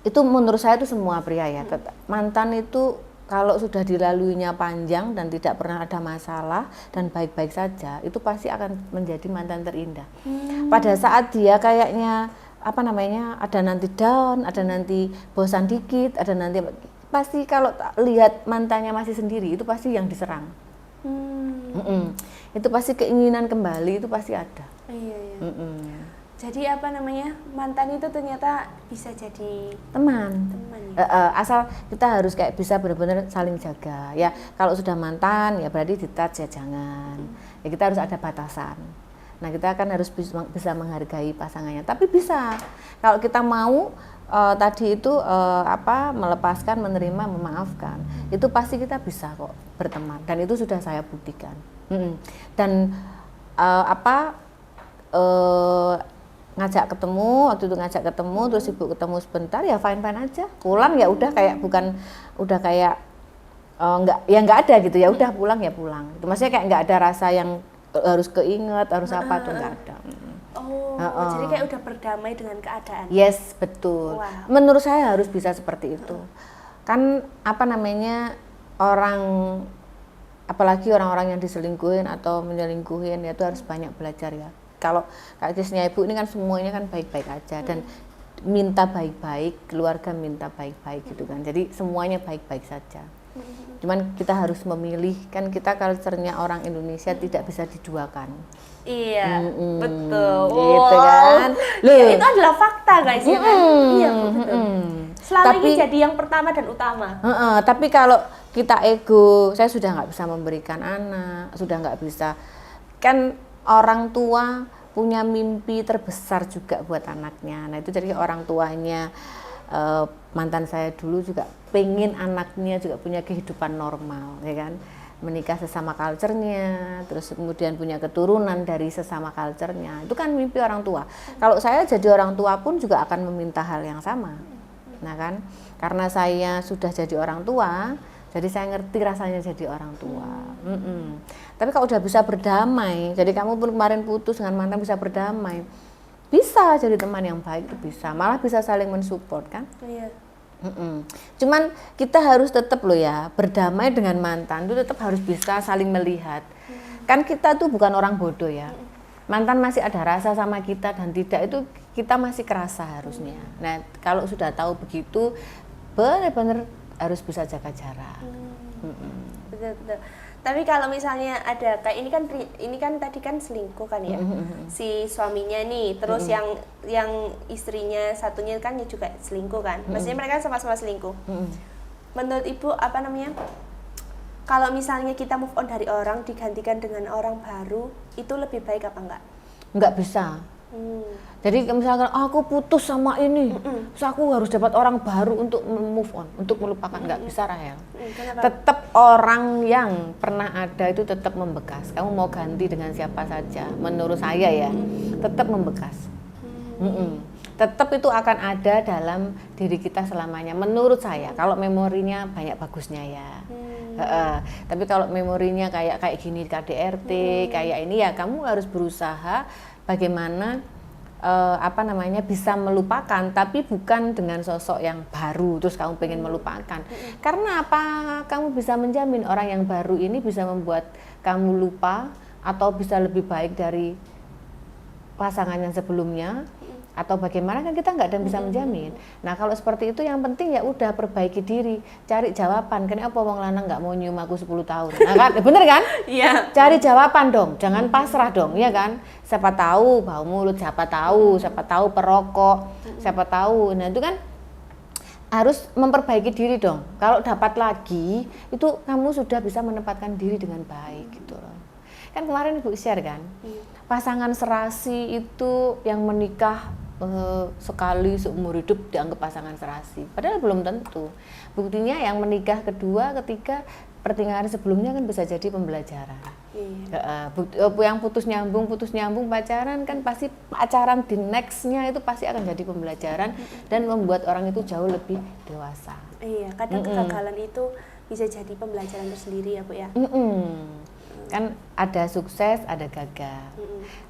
Itu menurut saya itu semua pria ya. Mantan itu kalau sudah dilaluinya panjang dan tidak pernah ada masalah dan baik-baik saja, itu pasti akan menjadi mantan terindah. Pada saat dia kayaknya ada nanti down, ada nanti bosan dikit, ada nanti pasti kalau lihat mantannya masih sendiri itu pasti yang diserang. Itu pasti keinginan kembali itu pasti ada. Iya. Jadi mantan itu ternyata bisa jadi teman ya? Asal kita harus kayak bisa benar-benar saling jaga ya. Kalau sudah mantan ya berarti di-touch ya jangan ya, kita harus ada batasan. Nah kita kan harus bisa menghargai pasangannya, tapi bisa kalau kita mau tadi itu melepaskan, menerima, memaafkan, itu pasti kita bisa kok berteman, dan itu sudah saya buktikan. Dan ngajak ketemu, waktu itu ngajak ketemu, terus ibu ketemu sebentar ya fine aja, pulang ya udah kayak nggak ada gitu ya, udah pulang ya pulang. Itu maksudnya kayak nggak ada rasa yang harus keinget, harus apa tuh nggak ada. Jadi kayak udah berdamai dengan keadaan. Yes, betul. Wow. Menurut saya harus bisa seperti itu. Kan orang, apalagi orang-orang yang diselingkuhin atau menyelingkuhin ya itu harus banyak belajar ya. Kalau kasusnya ibu ini kan semuanya kan baik-baik aja dan minta baik-baik, keluarga minta baik-baik gitu kan. Jadi semuanya baik-baik saja. Cuman kita harus memilih, kan kita culture-nya orang Indonesia tidak bisa diduakan. Iya, betul. Gitu kan. Ya, itu adalah fakta guys ya kan? Iya, betul. Selalu Tapi, ingin jadi yang pertama dan utama. Tapi kalau kita ego, saya sudah nggak bisa memberikan anak, sudah nggak bisa. Kan orang tua punya mimpi terbesar juga buat anaknya. Nah itu jadi orang tuanya mantan saya dulu juga pengen anaknya juga punya kehidupan normal, ya kan, menikah sesama culture-nya, terus kemudian punya keturunan dari sesama culture-nya. Itu kan mimpi orang tua. Kalau saya jadi orang tua pun juga akan meminta hal yang sama. Nah kan, karena saya sudah jadi orang tua, jadi saya ngerti rasanya jadi orang tua. Tapi kalau udah bisa berdamai, jadi kamu pun kemarin putus dengan mantan bisa berdamai, bisa jadi teman yang baik, bisa, malah bisa saling mensupport kan. Iya. Cuman kita harus tetap loh ya, berdamai dengan mantan itu tetap harus bisa saling melihat. Kan kita tuh bukan orang bodoh ya. Mantan masih ada rasa sama kita dan tidak, itu kita masih kerasa harusnya. Nah kalau sudah tahu begitu, benar-benar harus bisa jaga jarak. Betul. Tapi kalau misalnya ada kayak ini kan tadi kan selingkuh kan ya, si suaminya nih, terus yang istrinya satunya kan juga selingkuh kan, maksudnya mereka sama-sama selingkuh. Menurut ibu kalau misalnya kita move on dari orang digantikan dengan orang baru, itu lebih baik apa enggak? Enggak bisa. Jadi misalkan aku putus sama ini, terus aku harus dapat orang baru untuk move on, untuk melupakan, nggak bisa Rahel. Tetap orang yang pernah ada itu tetap membekas. Kamu mau ganti dengan siapa saja, menurut saya ya, tetap membekas. Tetap itu akan ada dalam diri kita selamanya, menurut saya. Kalau memorinya banyak bagusnya ya. Tapi kalau memorinya kayak gini KDRT, kayak ini ya kamu harus berusaha bagaimana bisa melupakan, tapi bukan dengan sosok yang baru terus kamu pengen melupakan. Karena apa? Kamu bisa menjamin orang yang baru ini bisa membuat kamu lupa atau bisa lebih baik dari pasangan yang sebelumnya, atau bagaimana, kan kita nggak ada yang bisa menjamin. Nah kalau seperti itu yang penting ya udah perbaiki diri, cari jawaban. Kenapa wong lanang nggak mau nyium aku 10 tahun? Nah kan, bener kan? Iya. Cari jawaban dong, jangan pasrah dong, ya kan? Siapa tahu bau mulut, siapa tahu perokok, siapa tahu. Nah itu kan harus memperbaiki diri dong. Kalau dapat lagi, itu kamu sudah bisa menempatkan diri dengan baik gitu loh. Kan kemarin Ibu share kan, pasangan serasi itu yang menikah sekali seumur hidup dianggap pasangan serasi, padahal belum tentu. Buktinya yang menikah kedua, ketiga, pertinggahan sebelumnya kan bisa jadi pembelajaran. Yang putus nyambung pacaran kan pasti pacaran di nextnya itu pasti akan jadi pembelajaran dan membuat orang itu jauh lebih dewasa. Iya, kadang kegagalan itu bisa jadi pembelajaran tersendiri ya Bu ya. Kan ada sukses, ada gagal,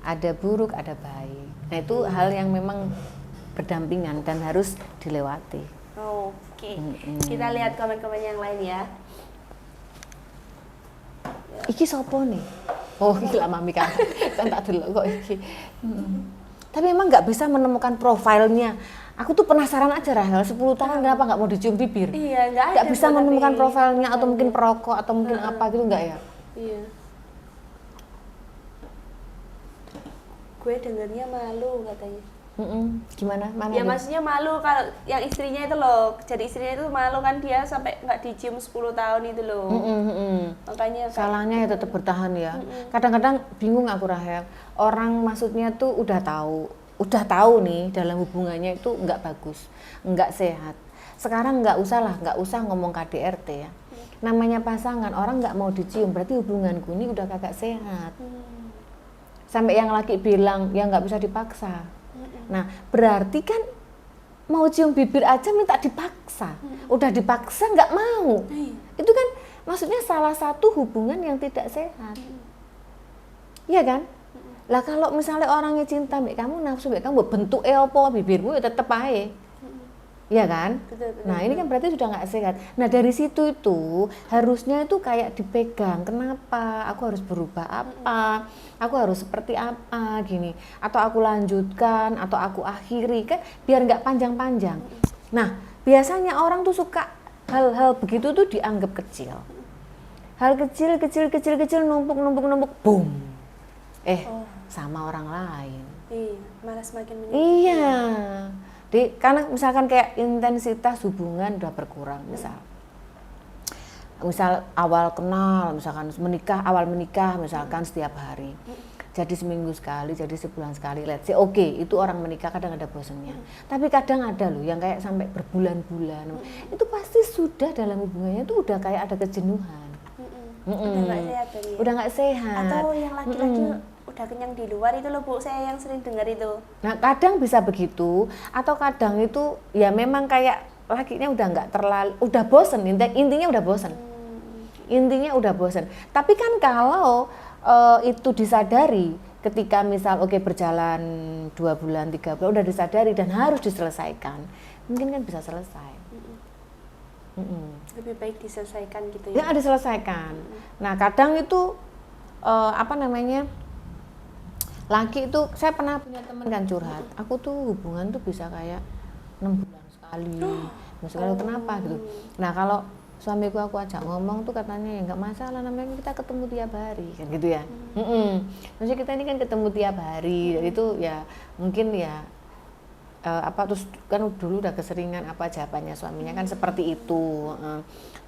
ada buruk, ada baik. Nah itu hal yang memang berdampingan dan harus dilewati. Oke. Kita lihat komen-komen yang lain ya. Iki sopo nih? Oh gila mami kan, kan tak delok kok iki. Tapi emang nggak bisa menemukan profilnya. Aku tuh penasaran aja Rahel, 10 tahun kenapa nggak mau dicium bibir? Iya, nggak bisa menemukan profilnya atau mungkin perokok atau mungkin apa gitu nggak ya? Iya. Gue dengarnya malu katanya. Gimana? Mana? Ya maksudnya malu kalau yang istrinya itu loh, jadi istrinya itu malu kan dia sampai nggak dicium 10 tahun itu loh. Makanya salahnya ya tetap bertahan ya. Kadang-kadang bingung aku Rahel. Orang maksudnya tuh udah tahu nih dalam hubungannya itu nggak bagus, nggak sehat. Sekarang nggak usah ngomong KDRT ya. Namanya pasangan, orang nggak mau dicium berarti hubunganku ini udah kagak sehat. Sampai yang laki bilang ya nggak bisa dipaksa. Nah berarti kan mau cium bibir aja minta dipaksa, udah dipaksa nggak mau. Itu kan maksudnya salah satu hubungan yang tidak sehat. Iya kan? Lah kalau misalnya orangnya cinta mbak kamu, nafsu mbak kamu, bentuk apa bibirmu ya tetep aja. Iya kan? Nah ini kan berarti sudah nggak sehat. Nah dari situ itu harusnya itu kayak dipegang. Kenapa? Aku harus berubah apa? Aku harus seperti apa gini? Atau aku lanjutkan? Atau aku akhiri? Kan biar nggak panjang-panjang. Nah biasanya orang tuh suka hal-hal begitu tuh dianggap kecil. Hal kecil numpuk, boom. Sama orang lain. Iya, malah semakin menyakitkan. Iya. Karena misalkan kayak intensitas hubungan udah berkurang, misal awal kenal, misalkan awal menikah misalkan setiap hari, jadi seminggu sekali, jadi sebulan sekali, let's say oke, itu orang menikah kadang ada bosannya, tapi kadang ada loh yang kayak sampai berbulan-bulan, itu pasti sudah dalam hubungannya itu udah kayak ada kejenuhan, udah nggak sehat, atau yang laki-laki udah kenyang di luar itu loh Bu, saya yang sering dengar itu. Nah kadang bisa begitu, atau kadang itu ya memang kayak lakinya udah nggak terlalu, udah bosen, intinya udah bosen. Intinya udah bosen. Tapi kan kalau itu disadari ketika misal berjalan 2 bulan, 3 bulan, udah disadari dan harus diselesaikan, mungkin kan bisa selesai. Lebih baik diselesaikan gitu ya? Ya diselesaikan. Nah kadang itu laki itu, saya pernah punya teman kan curhat, aku tuh hubungan tuh bisa kayak 6 bulan sekali, misalnya kenapa gitu. Nah kalau suamiku aku ajak ngomong tuh katanya ya nggak masalah, namanya kita ketemu tiap hari kan gitu ya. Maksudnya kita ini kan ketemu tiap hari, jadi itu ya mungkin ya terus kan dulu udah keseringan apa jawabannya suaminya kan seperti itu.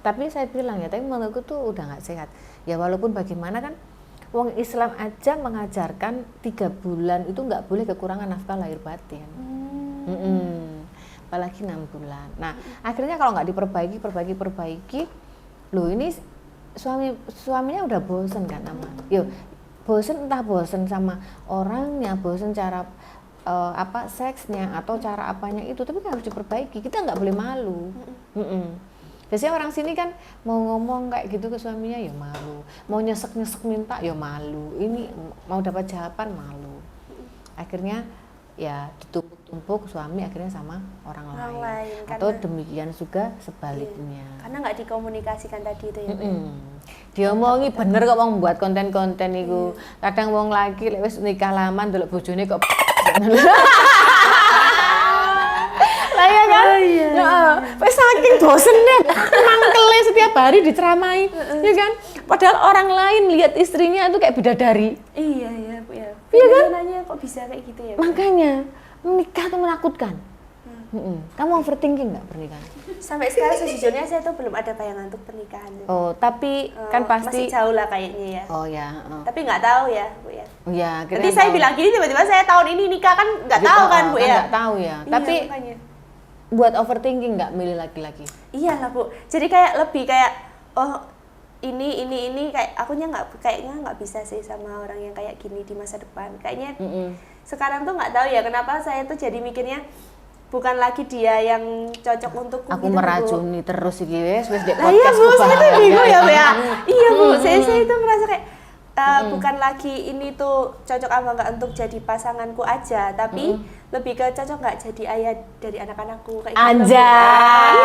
Tapi saya bilang ya, tapi menurutku tuh udah nggak sehat. Ya walaupun bagaimana kan wong Islam aja mengajarkan 3 bulan itu nggak boleh kekurangan nafkah lahir batin. Apalagi 6 bulan. Nah akhirnya kalau nggak diperbaiki, loh ini suaminya udah bosen kan sama. Entah bosen sama orangnya, bosen cara seksnya atau cara apanya itu, tapi kan harus diperbaiki. Kita nggak boleh malu. Biasanya orang sini kan mau ngomong kayak gitu ke suaminya ya malu, mau nyesek minta ya malu, ini mau dapat jawaban malu. Akhirnya ya ditumpuk suami akhirnya sama orang lain. Atau demikian juga sebaliknya. Karena nggak dikomunikasikan tadi itu ya. Diomongi bener kok wong buat konten-konten itu. Kadang wong laki lek wis nikah lama ndelok bojone kok lah ya kan? Wes saking bosennya mangkele setiap hari diceramai, ya kan? Padahal orang lain lihat istrinya itu kayak bidadari. Iya Bu ya. Iya kan? Nanya kok bisa kayak gitu ya? Makanya menikah itu menakutkan. Kamu overthinking nggak pernikahan? Sampai sekarang sejujurnya saya tuh belum ada bayangan untuk pernikahan. Oh, tapi kan pasti masih jauh lah kayaknya ya. Oh ya. Tapi nggak tahu ya Bu ya. Iya. Nanti saya bilang gini tiba-tiba saya tahun ini nikah kan nggak tahu kan Bu ya. Nggak tahu ya. Iya, Tapi makanya. Buat overthinking nggak milih laki-laki? Iya lah Bu. Jadi kayak lebih kayak ini kayak kayaknya nggak bisa sih sama orang yang kayak gini di masa depan. Kayaknya sekarang tuh nggak tahu ya kenapa saya tuh jadi mikirnya bukan lagi dia yang cocok untukku. Aku gitu, meracuni terus iki wis dek Bu. Iya podcast Bu, saya tuh bingung ya Bu ya. Iya Bu, Mm-mm. saya itu merasa kayak bukan lagi ini tuh cocok apa enggak untuk jadi pasanganku aja, tapi lebih ke cocok nggak jadi ayah dari anak-anakku kayak gitu. Anjay.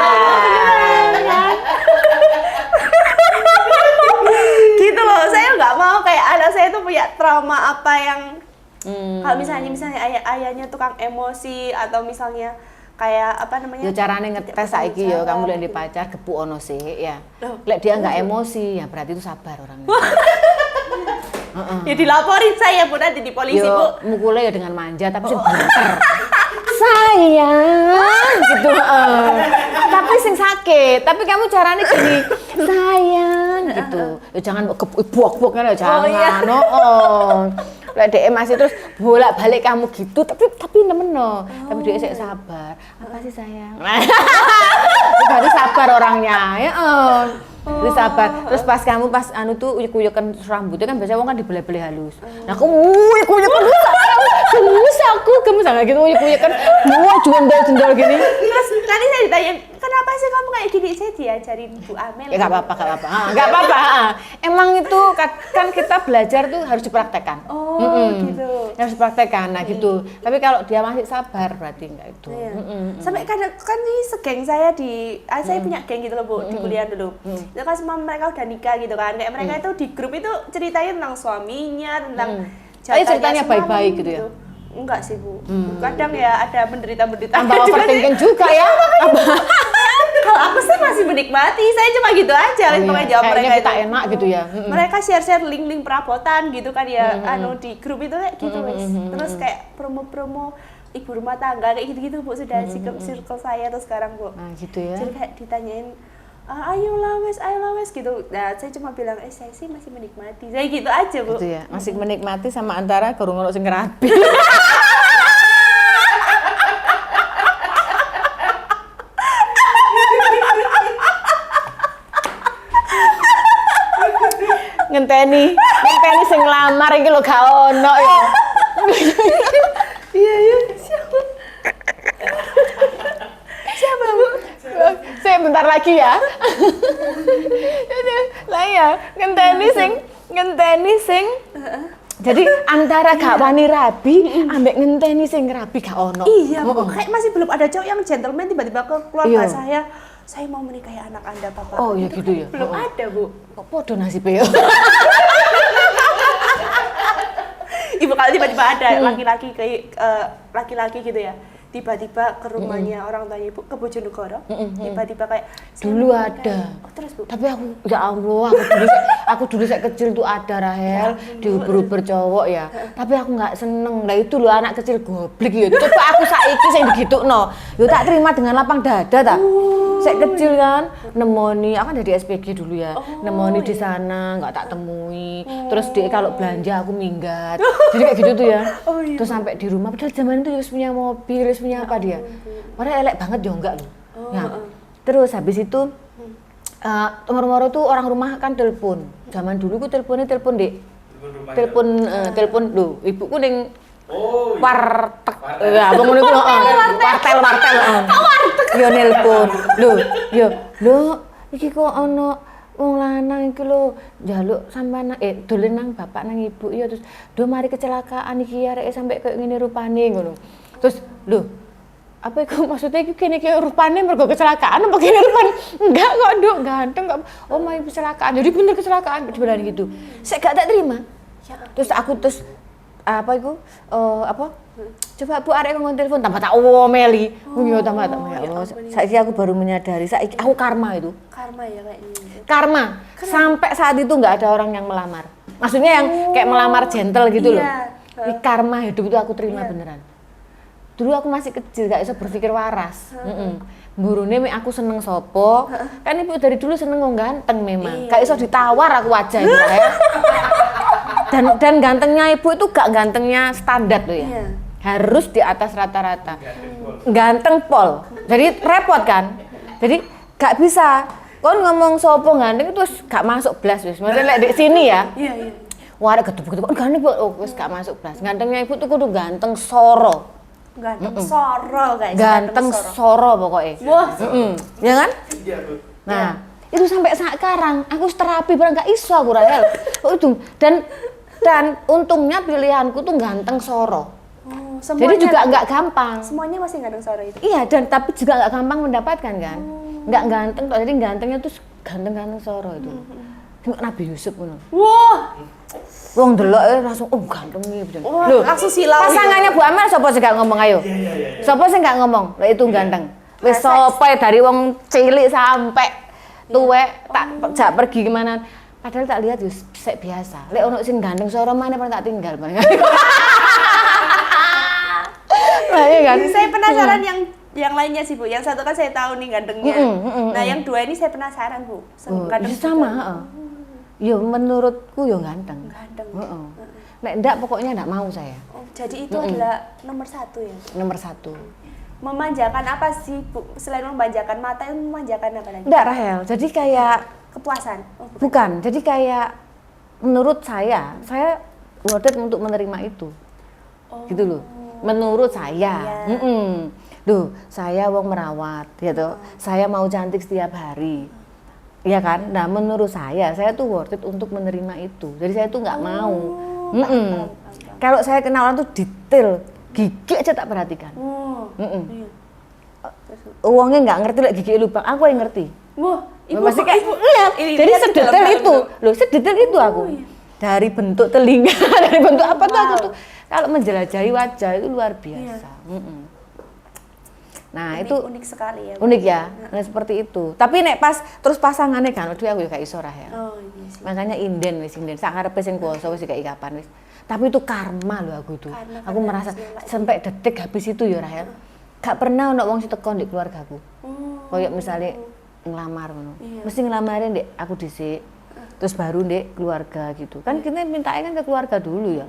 Gitu loh, saya nggak mau kayak anak saya tuh punya trauma apa yang kalau misalnya ayahnya tukang emosi atau misalnya kayak apa namanya? Yo carane ngetes saiki yo kamu lek di pacar gepuk ono sik ya. Lek dia nggak emosi ya berarti itu sabar orangnya. Ya dilaporin saya Bu nanti di polisi Bu. Yo mukulnya ya dengan manja tapi sing banter. Sayang gitu. Tapi sing sakit, tapi kamu caranya gini, sayang gitu. Ya jangan buak-buak kan ya jangan. Lek dhek masih terus bolak-balik kamu gitu, tapi nemeno. Tapi dhek sik sabar. Apa sih sayang? Berarti sabar orangnya, ya. Jadi sabar. Terus pas kamu anu tuh uyek-uyekan rambutnya kan biasanya wong kan dibeli-beli halus. Nah aku uyek-uyekan gemes aku kayak gitu uyek-uyekan. Wah jendol-jendol gini. Terus tadi saya ditanya, kenapa sih kamu kayak gini? Saya diajarin Bu Amel. Ya nggak apa-apa. Emang itu kan kita belajar tuh harus dipraktekkan. Gitu. Harus dipraktekkan, nah gitu. Tapi kalau dia masih sabar berarti enggak itu. Iya. Sampai kadang kan ini segeng saya saya punya geng gitu loh Bu di kuliah dulu. Itu kan semua mereka udah nikah gitu kan. Kayak mereka itu di grup itu ceritanya tentang suaminya, tentang Tapi ceritanya baik-baik gitu ya? Enggak sih Bu. Kadang ya ada menderita-menderita. Tambah overthinking juga ya. Kalau aku sih masih menikmati, saya cuma gitu aja pokoknya jawab mereka Kayaknya kita itu. enak gitu ya. Mereka share link-link perabotan gitu kan ya, di grup itu kayak gitu wes. Terus kayak promo-promo ibu rumah tangga kayak gitu-gitu Bu, sudah circle saya tuh sekarang Bu. Nah gitu ya. Jadi kayak ditanyain ayolah wes gitu. Nah, saya cuma bilang saya sih masih menikmati. Saya gitu aja Bu. Gitu ya. Masih menikmati sama antara gurung ngono sing rapi. ngenteni sing nglamar iki lho gak ono ya. Iya siapa? Siapa Bu? Saya bentar lagi ya. Lah ya, ngenteni sing jadi antara gak wani rabi ambek ngenteni sing rabi gak ono. Iya Bu, kayak masih belum ada cowok yang gentleman tiba-tiba ke keluarga saya mau menikahi anak Anda Papa. Oh iya gitu ya. Belum ada Bu. Kok podo nasibnya ya? Ibu kalau tiba-tiba ada laki-laki gitu ya, tiba-tiba ke rumahnya orang tuanya Ibu ke Bojonegoro, tiba-tiba kayak Dulu ada. Terus Bu. Tapi aku ya Allah, aku dulu saya kecil tuh ada Rahel diuber-uber cowok ya. Tapi aku nggak seneng. Lah itu loh anak kecil goblok ya. Coba aku saiki sing digitukno. Yo tak terima dengan lapang dada ta. Saya kecil kan nemoni, aku kan dari SPG dulu ya. Nemoni di sana nggak tak temui. Terus dia kalau belanja aku minggat. Jadi kayak gitu tuh ya. Terus sampai di rumah padahal zaman itu wis punya mobil, wis punya apa dia. Padahal elek banget ya enggak loh. Ya. Terus habis itu moro-moro tuh orang rumah kan telepon. Zaman dulu ku telepon Dek. Telepon lho, ibuku ning warteg. Ya, abang ngono ku wartel. Yo nelpon. Lho, iki kok ana wong lanang iki lho njaluk sampean dolen nang bapak nang ibu ya terus mari kecelakaan iki areke sampe koyo ngene rupane ngono. Terus lho apa itu maksudnya kene rupane mergo kecelakaan apa kene rupane enggak kok Nduk ganteng kok oh mau kecelakaan jadi bener kecelakaan dibilang gitu saya gak tak terima terus aku apa itu coba Bu arek ngomong telepon tambah tak omeli yo tambah tak saiki aku baru menyadari saiki aku karma itu Karma ya kayaknya. Karma. Sampai saat itu nggak ada orang yang melamar maksudnya yang kayak melamar gentle gitu loh ini karma hidup itu aku terima beneran. Dulu aku masih kecil, gak bisa berpikir waras. Burune aku seneng sopo. Kan ibu dari dulu seneng wong ganteng memang. Gak iso ditawar aku wajah itu ya. Dan gantengnya ibu itu gak gantengnya standar tuh ya. Harus di atas rata-rata. Ganteng pol. Jadi repot kan. Jadi gak bisa kon ngomong sopo ganteng itu wis gak masuk blas wis. Maksudnya lek di sini ya. Iya. Wah, ada gedub-gedub ganteng kok wis gak masuk blas. Gantengnya ibu tuh kudu ganteng soro. Ganteng soro guys. Ganteng soro pokoknya. Wah. Ya kan? Iya, Bu. Nah, itu sampai sekarang aku terapi barang gak iso aku Rahel. Oh, itu dan untungnya pilihanku tuh ganteng soro. Jadi juga nggak gampang. Semuanya masih ganteng soro itu. Iya, dan tapi juga nggak gampang mendapatkan kan. Nggak ganteng, jadi gantengnya tuh ganteng-ganteng soro itu. Tengok Nabi Yusuf ngono. Wah. Wong delok langsung ganteng iki. Wah, langsung silau. Pasangannya Bu Amel sapa sih gak ngomong ayo? Sapa sih gak ngomong? Lah itu ganteng. Wis sapa dari wong cilik sampai tuwek tak jak pergi kemana. Padahal tak lihat wis sik biasa. Lek ono sing ganteng soro mana pernah tak tinggal. Nah, iya kan? Saya penasaran yang lainnya sih Bu. Yang satu kan saya tahu nih gantengnya. Nah, yang dua ini saya penasaran Bu. Ganteng sama, heeh. Yo menurutku yo ganteng. Ganteng. Heeh. Nek ndak pokoknya ndak mau saya. Oh, jadi itu adalah nomor satu ya? Nomor 1. Memanjakan apa sih Bu? Selain memanjakan mata, itu memanjakan apa lagi? Ndak Rahel, jadi kayak Kepuasan? Oh, bukan. Jadi kayak menurut saya worth it untuk menerima itu. Gitu loh. Menurut saya. Duh, saya wong merawat, gitu. Saya mau cantik setiap hari. Iya kan? Nah, menurut saya tuh worth it untuk menerima itu. Jadi saya tuh nggak mau. Kalau saya kenal orang tuh detail, gigi aja tak perhatikan. Iya. Uangnya nggak ngerti lah gigi lubang, aku yang ngerti. Wah, ibu Pasti kayak lihat. Jadi sedetail itu, loh sedetail itu aku. Dari bentuk telinga, dari bentuk apa tuh aku tuh kalau menjelajahi wajah itu luar biasa. Nah, unik, itu unik sekali ya. unik ya. Nah, seperti itu. Tapi nek pas terus pasangannya kan aduh aku ya gak iso Rahel. Oh iya sih. Makanya inden sak karepe sing kuwasa wis gak kapan wis. Tapi itu karma loh aku itu. Aku merasa sampai detik habis itu ya Rahel. Gak pernah ono wong sing teko ndek keluargaku. Kayak misalnya ngelamar ngono. Mesti ngelamarin ndek aku dhisik. Terus baru ndek keluarga gitu. Kan kita mintanya kan ke keluarga dulu ya.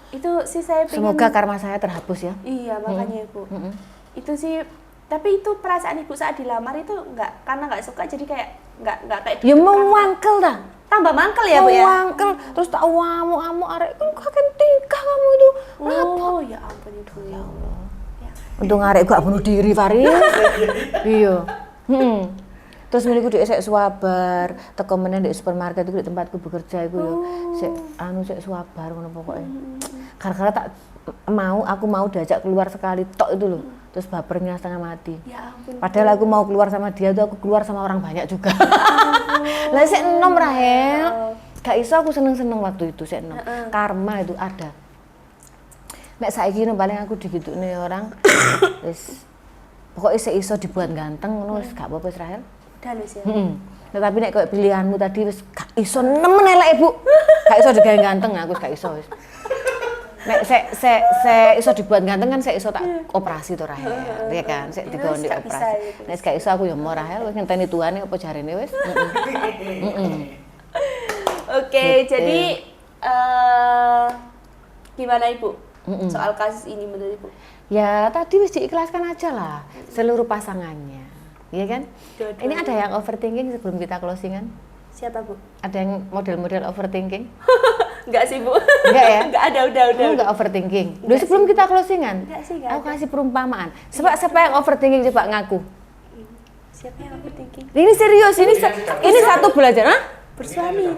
Itu sih saya pengen. Semoga karma saya terhapus ya. Iya, makanya Bu. Itu sih, tapi itu perasaan ibu saat dilamar itu karena nggak suka jadi kayak nggak kayak Ya mau mangkel dah. tambah mangkel ya Bu ya. Mangkel terus tak amuk arek kan kakek tingkah kamu itu. Oh ya ampun itu ya Allah. Untung arek gak bunuh diri Faris. Iya. Terus meniku dhek sik suwabar, teko meneh di supermarket iku di tempatku bekerja iku yo sik sik suwabar ngono pokoke. Gara-gara aku mau diajak keluar sekali tok itu loh. Terus bapernya setengah mati. Ya ampun. Padahal aku mau keluar sama dia tuh aku keluar sama orang banyak juga. Lah sik enom Rahel. Gak iso aku seneng-seneng waktu itu sik enom. Karma itu ada. Nek saiki paling aku digitune orang wis pokoknya sik iso dibuat ganteng ngono wis gak apa-apa Rahel. Udah lho ya. Tetapi nek koyo pilihanmu tadi wis gak iso nemen elek Ibu. Gak iso digawe ganteng aku gak iso wis. Nek sek iso dibuat ganteng kan sek iso tak operasi to Rahel, ya kan? Sek digondi operasi. Nek gak iso aku ya mau Rahel wis ngenteni tuane apa jarene wis. Oke, jadi gimana Ibu? Soal kasus ini menurut Ibu? Ya tadi wis diikhlaskan aja lah seluruh pasangannya. Iya kan? Ini ada yang overthinking sebelum kita closingan? Siapa Bu? Ada yang model-model overthinking? Enggak sih Bu. Enggak ya? Enggak ada, udah. Enggak overthinking. Dulu sebelum kita closingan, Enggak sih, enggak aku ada. kasih perumpamaan. Siapa yang overthinking coba ngaku? Siapa yang overthinking? Ini serius, ini satu belajar, hah? Bersuami.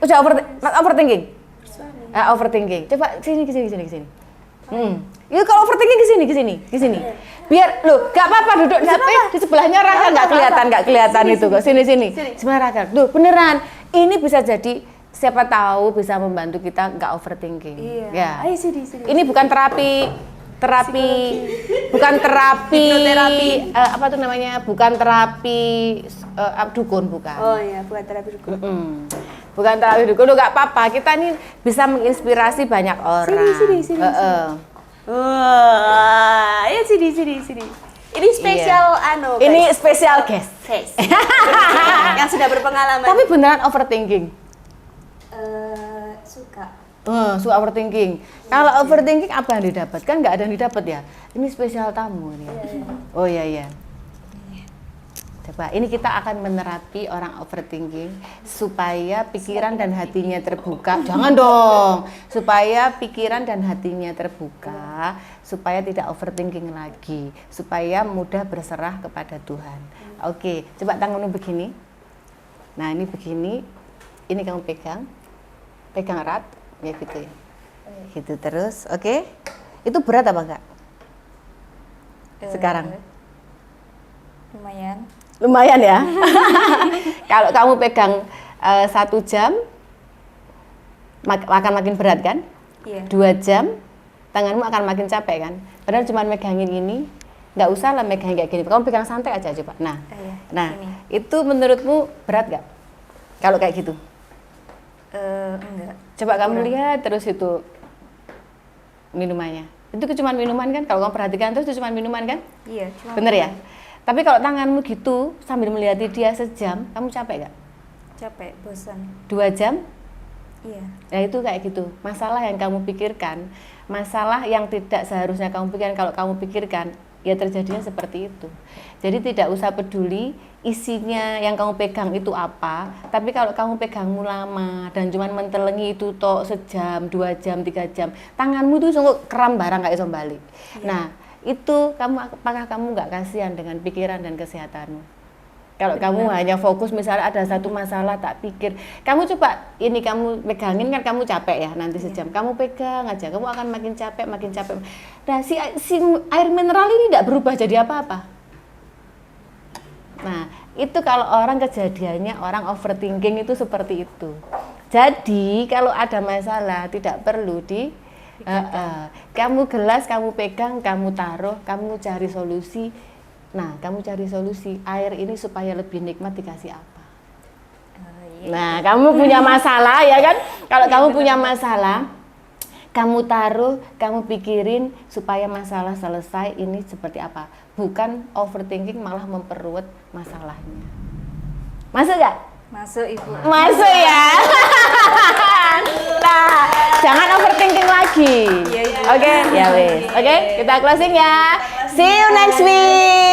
Udah overthinking? Bersuami. Overthinking. Coba sini. Yuk kalau overthinking ke sini. Biar gak apa-apa duduk di sebelahnya Rahel nggak kelihatan itu kok. Sini. Sebenarnya Rahel. Duh, beneran. Ini bisa jadi siapa tahu bisa membantu kita nggak overthinking. Iya. Ya. Ayo sini. Ini bukan terapi bukan terapi apa tuh namanya? Bukan terapi dukun bukan. Oh iya, bukan terapi dukun. Bukan terapi dukun, nggak apa-apa. Kita ini bisa menginspirasi banyak orang. Sini. Wah, ayo sini. Ini spesial guys. Ini spesial guest. Yang sudah berpengalaman. Tapi beneran overthinking. Suka. Suka overthinking. Kalau overthinking apa yang didapat? Kan nggak ada yang didapat ya. Ini spesial tamu nih. Oh iya. Coba, ini kita akan menerapi orang overthinking supaya pikiran dan hatinya terbuka. Jangan dong, supaya pikiran dan hatinya terbuka, supaya tidak overthinking lagi, supaya mudah berserah kepada Tuhan. Oke, coba tanganmu begini. Nah, ini begini, ini kamu pegang erat, ya gitu ya. Gitu terus, oke? Itu berat apa enggak? Sekarang? Lumayan ya. Kalau kamu pegang 1 jam akan makin berat kan? Iya. 2 jam tanganmu akan makin capek kan? Padahal cuma megangin ini, nggak usah lah megangin kayak gini. Kamu pegang santai aja coba. Nah, Gini. itu menurutmu berat nggak? Kalau kayak gitu? Enggak. Coba kamu lihat terus itu minumannya. Itu cuma minuman kan? Kalau kamu perhatikan terus itu cuma minuman kan? Iya. Bener ya? Tapi kalau tanganmu gitu sambil melihat dia sejam, kamu capek gak? Capek, bosan. 2 jam? Iya. Nah itu kayak gitu. Masalah yang kamu pikirkan, masalah yang tidak seharusnya kamu pikirkan, kalau kamu pikirkan, ya terjadinya seperti itu. Jadi tidak usah peduli isinya yang kamu pegang itu apa, tapi kalau kamu pegangmu lama dan cuman mentelengi itu tok sejam, 2 jam, 3 jam, tanganmu tuh sungguh kram barang gak iso balik. Iya. Nah, itu apakah kamu nggak kasihan dengan pikiran dan kesehatanmu? Kalau kamu hanya fokus misalnya ada satu masalah tak pikir, kamu coba ini kamu pegangin kan kamu capek ya nanti sejam, kamu pegang aja, kamu akan makin capek. Nah si air mineral ini tidak berubah jadi apa-apa. Nah itu kalau orang kejadiannya orang overthinking itu seperti itu. Jadi kalau ada masalah tidak perlu kamu gelas, kamu pegang, kamu taruh, kamu cari solusi. Nah, kamu cari solusi air ini supaya lebih nikmat dikasih apa? Nah, kamu punya masalah ya kan? Kalau kamu punya masalah, kamu taruh, kamu pikirin supaya masalah selesai ini seperti apa? Bukan overthinking malah memperruwet masalahnya. Masuk gak? Masuk Ibu. Masuk ya. Nah, jangan overthinking lagi. Iya, Ibu. Oke, ya wes. Oke, kita closing ya. See you next week.